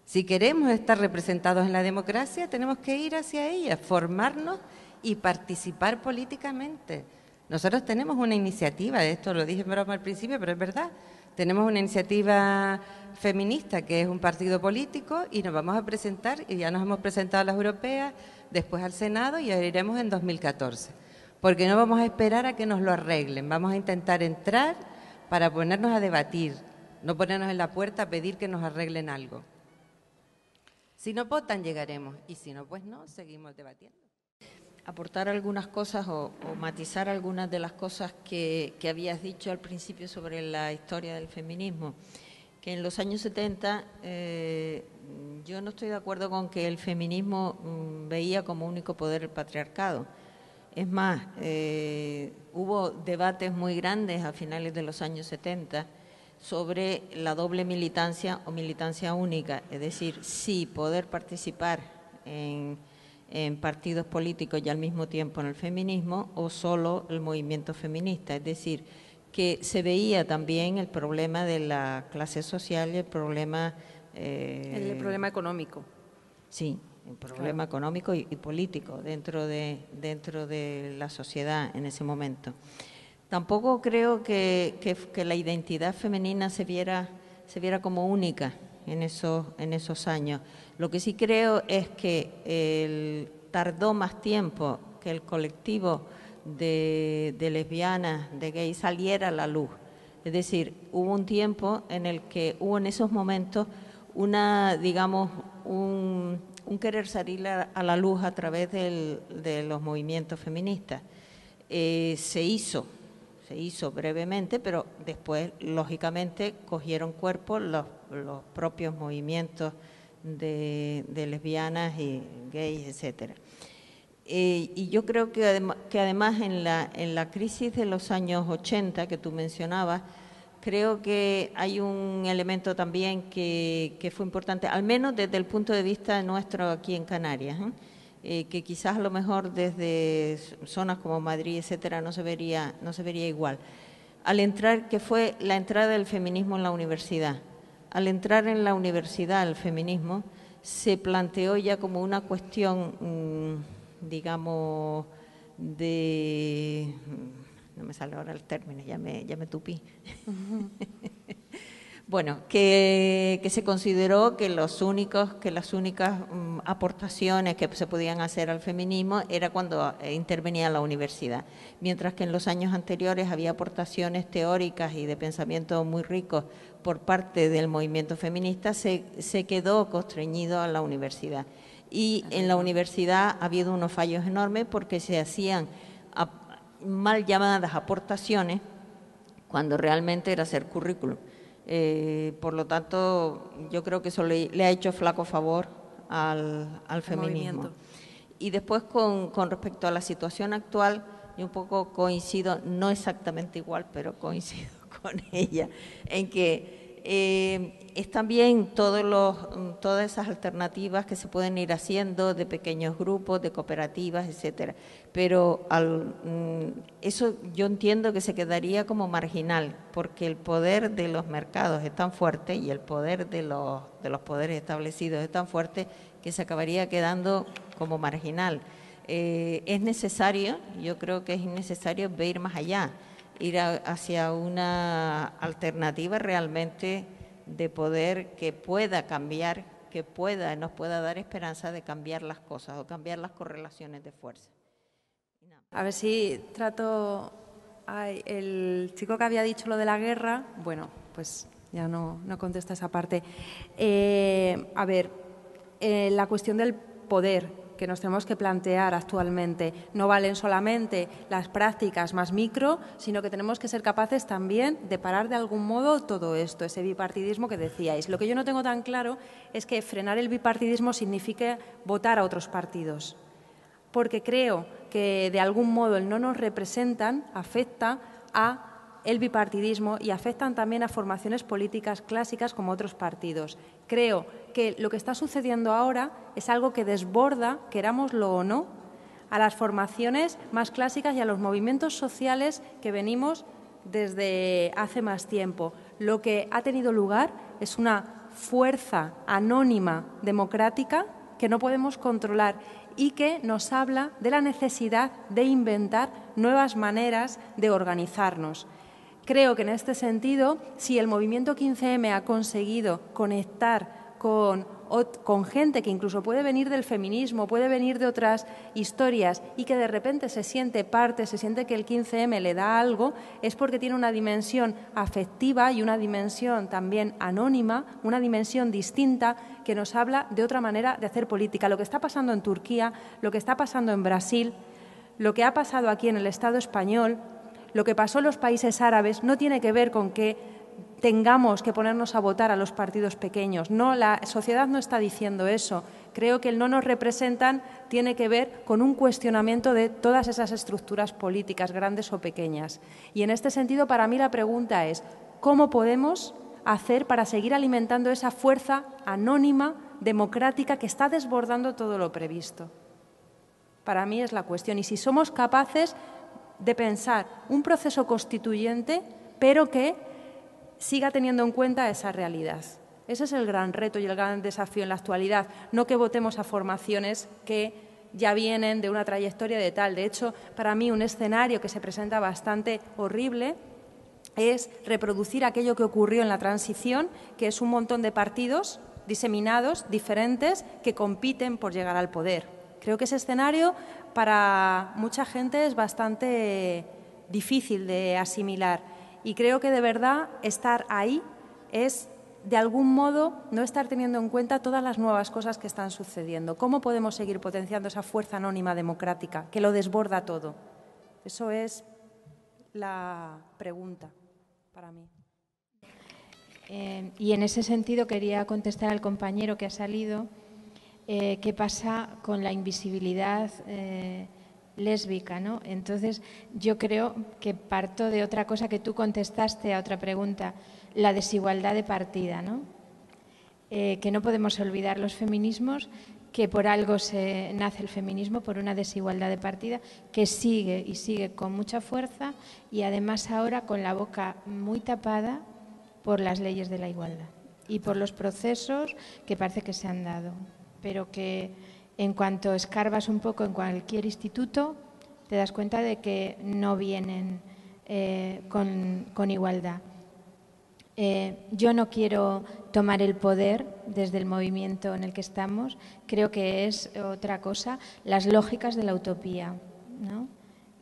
Si queremos estar representados en la democracia, tenemos que ir hacia ella, formarnos y participar políticamente. Nosotros tenemos una iniciativa, de esto lo dije en broma al principio, pero es verdad. Tenemos una iniciativa feminista que es un partido político y nos vamos a presentar, y ya nos hemos presentado a las europeas, después al Senado y iremos en 2014. Porque no vamos a esperar a que nos lo arreglen, vamos a intentar entrar para ponernos a debatir, no ponernos en la puerta a pedir que nos arreglen algo. Si no votan, llegaremos, y si no, pues no, seguimos debatiendo. Aportar algunas cosas o matizar algunas de las cosas que habías dicho al principio sobre la historia del feminismo, que en los años 70 yo no estoy de acuerdo con que el feminismo veía como único poder el patriarcado. Es más, hubo debates muy grandes a finales de los años 70 sobre la doble militancia o militancia única, es decir, sí poder participar en partidos políticos y al mismo tiempo en el feminismo o solo el movimiento feminista. Es decir, que se veía también el problema de la clase social y el problema económico. Sí, el problema económico y político dentro de la sociedad en ese momento. Tampoco creo que la identidad femenina se viera como única en esos años. Lo que sí creo es que tardó más tiempo que el colectivo de lesbianas, de gays, saliera a la luz. Es decir, hubo un tiempo en el que hubo en esos momentos un querer salir a la luz a través de los movimientos feministas. Se hizo brevemente, pero después, lógicamente, cogieron cuerpo los propios movimientos de lesbianas y gays, etcétera. Y yo creo que además en la crisis de los años 80 que tú mencionabas, creo que hay un elemento también que fue importante, al menos desde el punto de vista nuestro aquí en Canarias, que quizás a lo mejor desde zonas como Madrid, etcétera, no se vería igual. Al entrar, que fue la entrada del feminismo en la universidad. Al entrar en la universidad el feminismo se planteó ya como una cuestión, digamos, no me sale ahora el término, ya me tupí. Bueno, que se consideró que las únicas aportaciones que se podían hacer al feminismo era cuando intervenía la universidad, mientras que en los años anteriores había aportaciones teóricas y de pensamiento muy ricos por parte del movimiento feminista, se quedó constreñido a la universidad. Y en la universidad ha habido unos fallos enormes porque se hacían mal llamadas aportaciones cuando realmente era hacer currículum. Por lo tanto, yo creo que eso le ha hecho flaco favor al feminismo. Y después, con respecto a la situación actual, yo un poco coincido, no exactamente igual, pero coincido con ella, en que están bien todas esas alternativas que se pueden ir haciendo de pequeños grupos, de cooperativas, etcétera. Pero eso yo entiendo que se quedaría como marginal, porque el poder de los mercados es tan fuerte y el poder de los poderes establecidos es tan fuerte que se acabaría quedando como marginal. Es necesario, yo creo que es necesario ir más allá, ir hacia una alternativa realmente de poder que pueda cambiar, nos pueda dar esperanza de cambiar las cosas o cambiar las correlaciones de fuerza. A ver si trato... Ay, el chico que había dicho lo de la guerra, bueno, pues ya no contesto esa parte. A ver, la cuestión del poder que nos tenemos que plantear actualmente. No valen solamente las prácticas más micro, sino que tenemos que ser capaces también de parar de algún modo todo esto, ese bipartidismo que decíais. Lo que yo no tengo tan claro es que frenar el bipartidismo signifique votar a otros partidos, porque creo que de algún modo el no nos representan afecta a el bipartidismo y afectan también a formaciones políticas clásicas como otros partidos. Creo que lo que está sucediendo ahora es algo que desborda, querámoslo o no, a las formaciones más clásicas y a los movimientos sociales que venimos desde hace más tiempo. Lo que ha tenido lugar es una fuerza anónima democrática que no podemos controlar y que nos habla de la necesidad de inventar nuevas maneras de organizarnos. Creo que en este sentido, si el movimiento 15M ha conseguido conectar con gente que incluso puede venir del feminismo, puede venir de otras historias y que de repente se siente parte, se siente que el 15M le da algo, es porque tiene una dimensión afectiva y una dimensión también anónima, una dimensión distinta que nos habla de otra manera de hacer política. Lo que está pasando en Turquía, lo que está pasando en Brasil, lo que ha pasado aquí en el Estado español, lo que pasó en los países árabes no tiene que ver con que tengamos que ponernos a votar a los partidos pequeños. No, la sociedad no está diciendo eso. Creo que el no nos representan tiene que ver con un cuestionamiento de todas esas estructuras políticas, grandes o pequeñas. Y en este sentido, para mí la pregunta es, ¿cómo podemos hacer para seguir alimentando esa fuerza anónima, democrática, que está desbordando todo lo previsto? Para mí es la cuestión. Y si somos capaces de pensar un proceso constituyente, pero que siga teniendo en cuenta esa realidad. Ese es el gran reto y el gran desafío en la actualidad, no que votemos a formaciones que ya vienen de una trayectoria de tal. De hecho, para mí un escenario que se presenta bastante horrible es reproducir aquello que ocurrió en la transición, que es un montón de partidos diseminados, diferentes, que compiten por llegar al poder. Creo que ese escenario para mucha gente es bastante difícil de asimilar y creo que de verdad estar ahí es de algún modo no estar teniendo en cuenta todas las nuevas cosas que están sucediendo. ¿Cómo podemos seguir potenciando esa fuerza anónima democrática que lo desborda todo? Eso es la pregunta para mí. Y en ese sentido quería contestar al compañero que ha salido. ¿Qué pasa con la invisibilidad lésbica, ¿no? Entonces, yo creo que parto de otra cosa que tú contestaste a otra pregunta, la desigualdad de partida, ¿no? Que no podemos olvidar los feminismos, que por algo se nace el feminismo, por una desigualdad de partida, que sigue y sigue con mucha fuerza y además ahora con la boca muy tapada por las leyes de la igualdad y por los procesos que parece que se han dado, pero que en cuanto escarbas un poco en cualquier instituto, te das cuenta de que no vienen con igualdad. Yo no quiero tomar el poder desde el movimiento en el que estamos, creo que es otra cosa, las lógicas de la utopía, ¿no?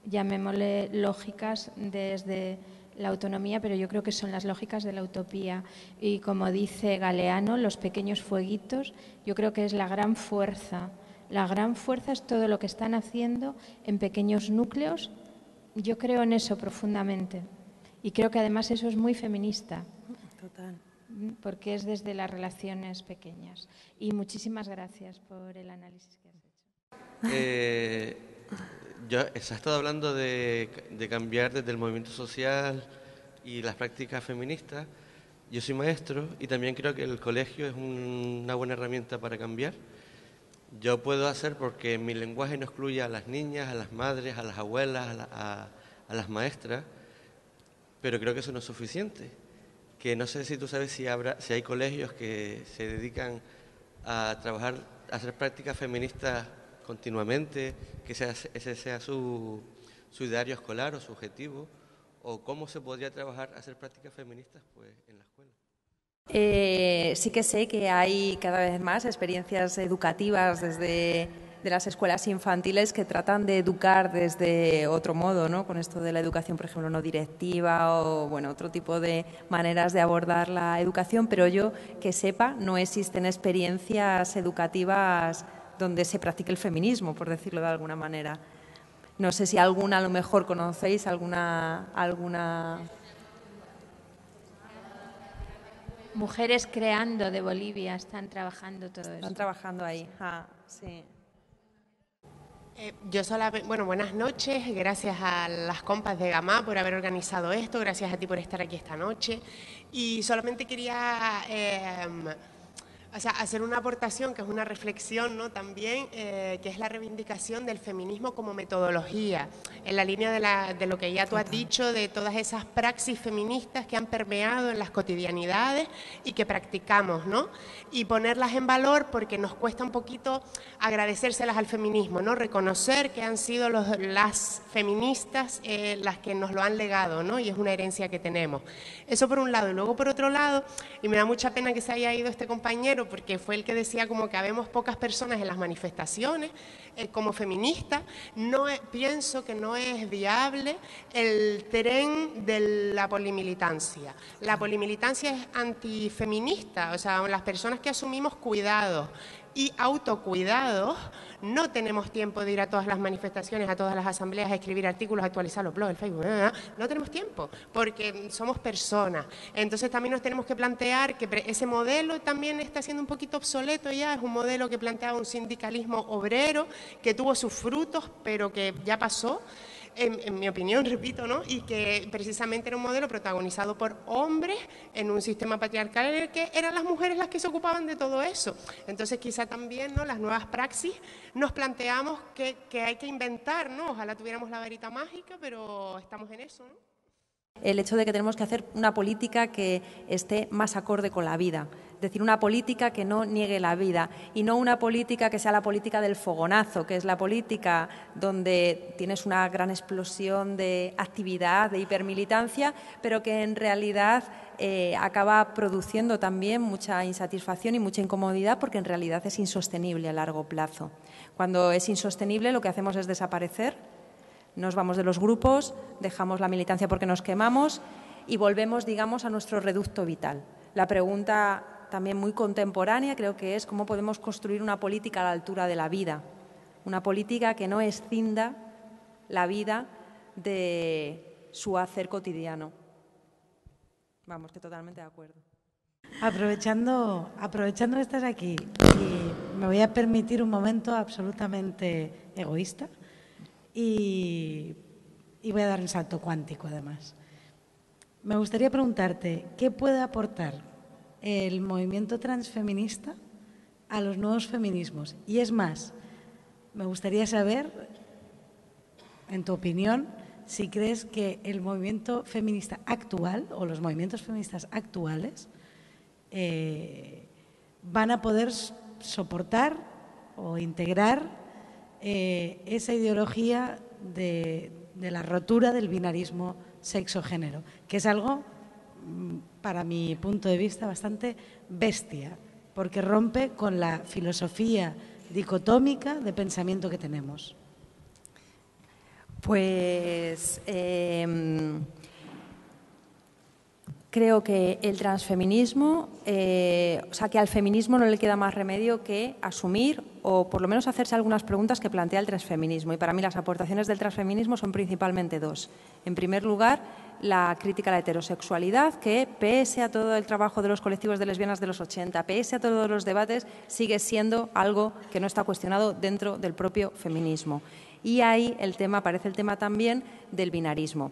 Llamémosle lógicas desde la autonomía, pero yo creo que son las lógicas de la utopía. Y como dice Galeano, los pequeños fueguitos, yo creo que es la gran fuerza. La gran fuerza es todo lo que están haciendo en pequeños núcleos. Yo creo en eso profundamente. Y creo que además eso es muy feminista. Total. Porque es desde las relaciones pequeñas. Y muchísimas gracias por el análisis que has hecho. Se ha estado hablando de cambiar desde el movimiento social y las prácticas feministas. Yo soy maestro y también creo que el colegio es una buena herramienta para cambiar. Yo puedo hacer porque mi lenguaje no excluye a las niñas, a las madres, a las abuelas, a las maestras, pero creo que eso no es suficiente. Que no sé si tú sabes si hay colegios que se dedican a trabajar, a hacer prácticas feministas continuamente, que ese sea su ideario escolar o su objetivo, o cómo se podría trabajar a hacer prácticas feministas pues en la escuela. Sí que sé que hay cada vez más experiencias educativas desde de las escuelas infantiles que tratan de educar desde otro modo, ¿no? Con esto de la educación, por ejemplo, no directiva o bueno, otro tipo de maneras de abordar la educación, pero yo que sepa no existen experiencias educativas donde se practique el feminismo, por decirlo de alguna manera. No sé si alguna a lo mejor conocéis, alguna... Mujeres Creando de Bolivia están trabajando todo eso. Están trabajando ahí, sí. Yo solamente, bueno, buenas noches, gracias a las compas de Gamá por haber organizado esto, gracias a ti por estar aquí esta noche. Y solamente quería hacer una aportación, que es una reflexión, ¿no? También, que es la reivindicación del feminismo como metodología, en la línea de lo que ya tú has dicho, de todas esas praxis feministas que han permeado en las cotidianidades y que practicamos, ¿no? Y ponerlas en valor porque nos cuesta un poquito agradecérselas al feminismo, ¿no? Reconocer que han sido las feministas las que nos lo han legado, ¿no? Y es una herencia que tenemos. Eso por un lado. Y luego por otro lado, y me da mucha pena que se haya ido este compañero, porque fue el que decía como que habemos pocas personas en las manifestaciones, como feminista, pienso que no es viable el tren de la polimilitancia. La polimilitancia es antifeminista, o sea, las personas que asumimos cuidados y autocuidados, no tenemos tiempo de ir a todas las manifestaciones, a todas las asambleas, a escribir artículos, a actualizar los blogs, el Facebook, no tenemos tiempo, porque somos personas. Entonces también nos tenemos que plantear que ese modelo también está siendo un poquito obsoleto ya, es un modelo que planteaba un sindicalismo obrero, que tuvo sus frutos, pero que ya pasó. En mi opinión, repito, ¿no? Y que precisamente era un modelo protagonizado por hombres en un sistema patriarcal en el que eran las mujeres las que se ocupaban de todo eso. Entonces, quizá también, ¿no? Las nuevas praxis nos planteamos que hay que inventar, ¿no? Ojalá tuviéramos la varita mágica, pero estamos en eso, ¿no? El hecho de que tenemos que hacer una política que esté más acorde con la vida, es decir, una política que no niegue la vida y no una política que sea la política del fogonazo, que es la política donde tienes una gran explosión de actividad, de hipermilitancia, pero que en realidad acaba produciendo también mucha insatisfacción y mucha incomodidad porque en realidad es insostenible a largo plazo. Cuando es insostenible lo que hacemos es desaparecer. Nos vamos de los grupos, dejamos la militancia porque nos quemamos y volvemos, digamos, a nuestro reducto vital. La pregunta también muy contemporánea creo que es cómo podemos construir una política a la altura de la vida, una política que no escinda la vida de su hacer cotidiano. Vamos, que totalmente de acuerdo. Aprovechando que estás aquí, y me voy a permitir un momento absolutamente egoísta. Y voy a dar un salto cuántico, además. Me gustaría preguntarte, ¿qué puede aportar el movimiento transfeminista a los nuevos feminismos? Y es más, me gustaría saber, en tu opinión, si crees que el movimiento feminista actual o los movimientos feministas actuales van a poder soportar o integrar esa ideología de la rotura del binarismo sexo-género, que es algo, para mi punto de vista, bastante bestia, porque rompe con la filosofía dicotómica de pensamiento que tenemos. Pues creo que el transfeminismo, o sea, que al feminismo no le queda más remedio que asumir o por lo menos hacerse algunas preguntas que plantea el transfeminismo. Y para mí las aportaciones del transfeminismo son principalmente dos. En primer lugar, la crítica a la heterosexualidad, que pese a todo el trabajo de los colectivos de lesbianas de los 80, pese a todos los debates, sigue siendo algo que no está cuestionado dentro del propio feminismo. Y ahí aparece el tema también del binarismo.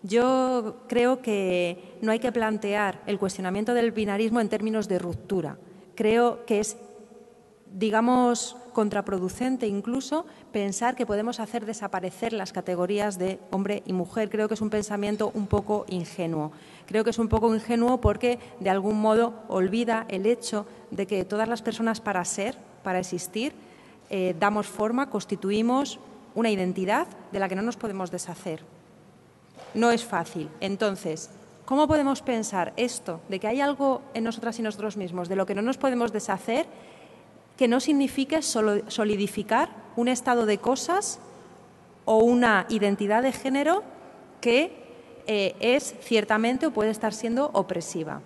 Yo creo que no hay que plantear el cuestionamiento del binarismo en términos de ruptura. Creo que es, digamos, contraproducente incluso pensar que podemos hacer desaparecer las categorías de hombre y mujer. Creo que es un pensamiento un poco ingenuo. Creo que es un poco ingenuo porque de algún modo olvida el hecho de que todas las personas para existir, damos forma, constituimos una identidad de la que no nos podemos deshacer. No es fácil. Entonces, ¿cómo podemos pensar esto de que hay algo en nosotras y nosotros mismos de lo que no nos podemos deshacer que no signifique solidificar un estado de cosas o una identidad de género que es ciertamente o puede estar siendo opresiva?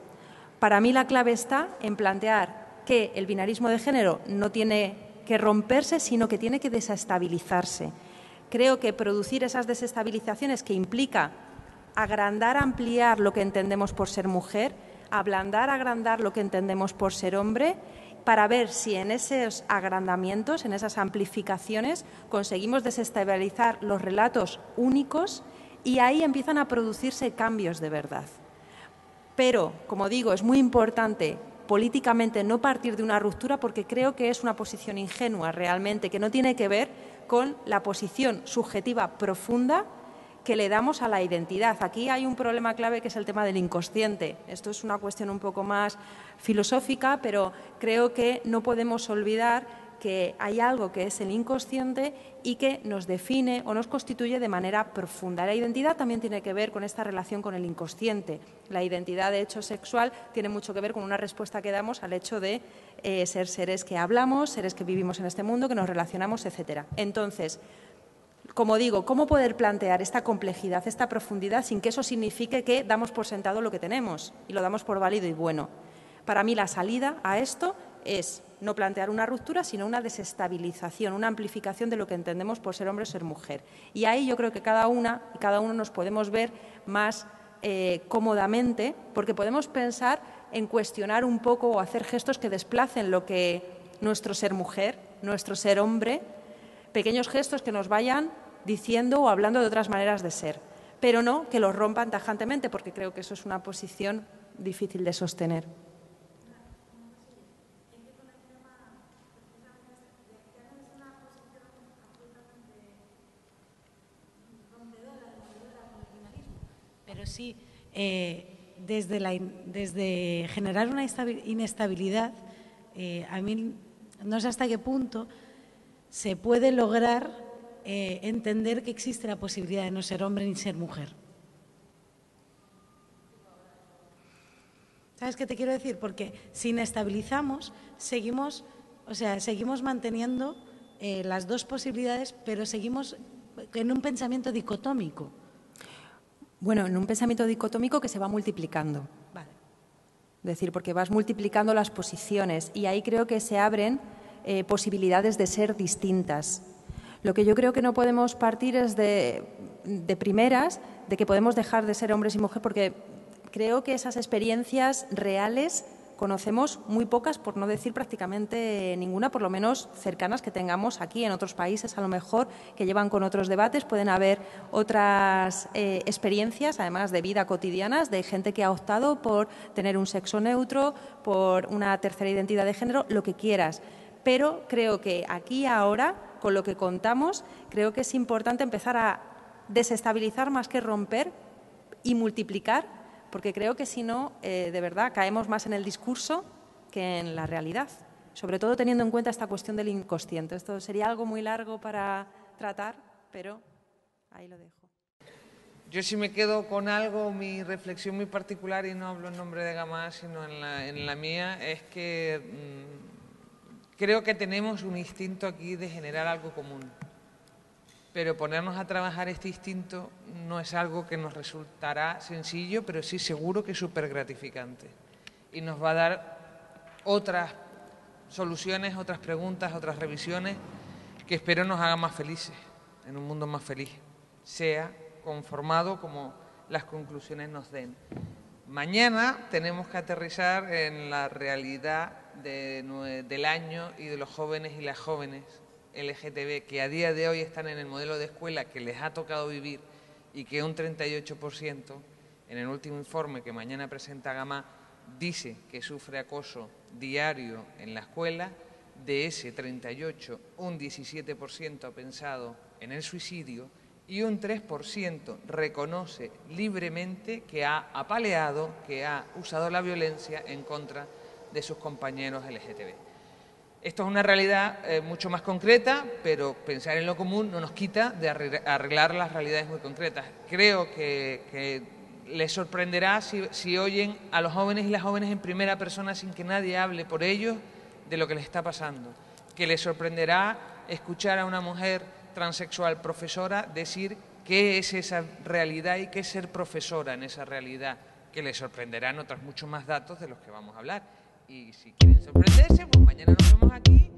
Para mí la clave está en plantear que el binarismo de género no tiene que romperse, sino que tiene que desestabilizarse. Creo que producir esas desestabilizaciones que implica agrandar, ampliar lo que entendemos por ser mujer, ablandar, agrandar lo que entendemos por ser hombre, para ver si en esos agrandamientos, en esas amplificaciones, conseguimos desestabilizar los relatos únicos y ahí empiezan a producirse cambios de verdad. Pero, como digo, es muy importante políticamente no partir de una ruptura porque creo que es una posición ingenua realmente, que no tiene que ver con la posición subjetiva profunda que le damos a la identidad. Aquí hay un problema clave que es el tema del inconsciente. Esto es una cuestión un poco más filosófica, pero creo que no podemos olvidar que hay algo que es el inconsciente y que nos define o nos constituye de manera profunda. La identidad también tiene que ver con esta relación con el inconsciente. La identidad, de hecho, sexual tiene mucho que ver con una respuesta que damos al hecho de ser seres que hablamos, seres que vivimos en este mundo, que nos relacionamos, etcétera. Entonces, como digo, ¿cómo poder plantear esta complejidad, esta profundidad, sin que eso signifique que damos por sentado lo que tenemos y lo damos por válido y bueno? Para mí la salida a esto es no plantear una ruptura, sino una desestabilización, una amplificación de lo que entendemos por ser hombre o ser mujer. Y ahí yo creo que cada una y cada uno nos podemos ver más cómodamente, porque podemos pensar en cuestionar un poco o hacer gestos que desplacen lo que nuestro ser mujer, nuestro ser hombre, pequeños gestos que nos vayan diciendo o hablando de otras maneras de ser, pero no que los rompan tajantemente, porque creo que eso es una posición difícil de sostener. Pero sí, desde generar una inestabilidad, a mí no sé hasta qué punto se puede lograr entender que existe la posibilidad de no ser hombre ni ser mujer. ¿Sabes qué te quiero decir? Porque si inestabilizamos, seguimos manteniendo las dos posibilidades, pero seguimos en un pensamiento dicotómico. Bueno, en un pensamiento dicotómico que se va multiplicando. Vale. Es decir, porque vas multiplicando las posiciones y ahí creo que se abren posibilidades de ser distintas. Lo que yo creo que no podemos partir es de primeras, de que podemos dejar de ser hombres y mujeres, porque creo que esas experiencias reales conocemos muy pocas, por no decir prácticamente ninguna, por lo menos cercanas que tengamos aquí. En otros países, a lo mejor, que llevan con otros debates, pueden haber otras experiencias, además de vida cotidianas, de gente que ha optado por tener un sexo neutro, por una tercera identidad de género, lo que quieras. Pero creo que aquí ahora, con lo que contamos, creo que es importante empezar a desestabilizar más que romper y multiplicar, porque creo que si no, de verdad, caemos más en el discurso que en la realidad, sobre todo teniendo en cuenta esta cuestión del inconsciente. Esto sería algo muy largo para tratar, pero ahí lo dejo. Yo sí me quedo con algo, mi reflexión muy particular, y no hablo en nombre de Gamma, sino en la mía, es que creo que tenemos un instinto aquí de generar algo común. Pero ponernos a trabajar este instinto no es algo que nos resultará sencillo, pero sí seguro que es súper gratificante. Y nos va a dar otras soluciones, otras preguntas, otras revisiones que espero nos hagan más felices, en un mundo más feliz, sea conformado como las conclusiones nos den. Mañana tenemos que aterrizar en la realidad del año y de los jóvenes y las jóvenes LGTB que a día de hoy están en el modelo de escuela que les ha tocado vivir y que un 38% en el último informe que mañana presenta Gamá dice que sufre acoso diario en la escuela. De ese 38, un 17% ha pensado en el suicidio y un 3% reconoce libremente que ha apaleado, que ha usado la violencia en contra de sus compañeros LGTB. Esto es una realidad mucho más concreta, pero pensar en lo común no nos quita de arreglar las realidades muy concretas. Creo que les sorprenderá si oyen a los jóvenes y las jóvenes en primera persona sin que nadie hable por ellos de lo que les está pasando. Que les sorprenderá escuchar a una mujer transexual profesora decir qué es esa realidad y qué es ser profesora en esa realidad. Que les sorprenderán otros muchos más datos de los que vamos a hablar. Y si quieren sorprenderse, pues mañana nos vemos aquí.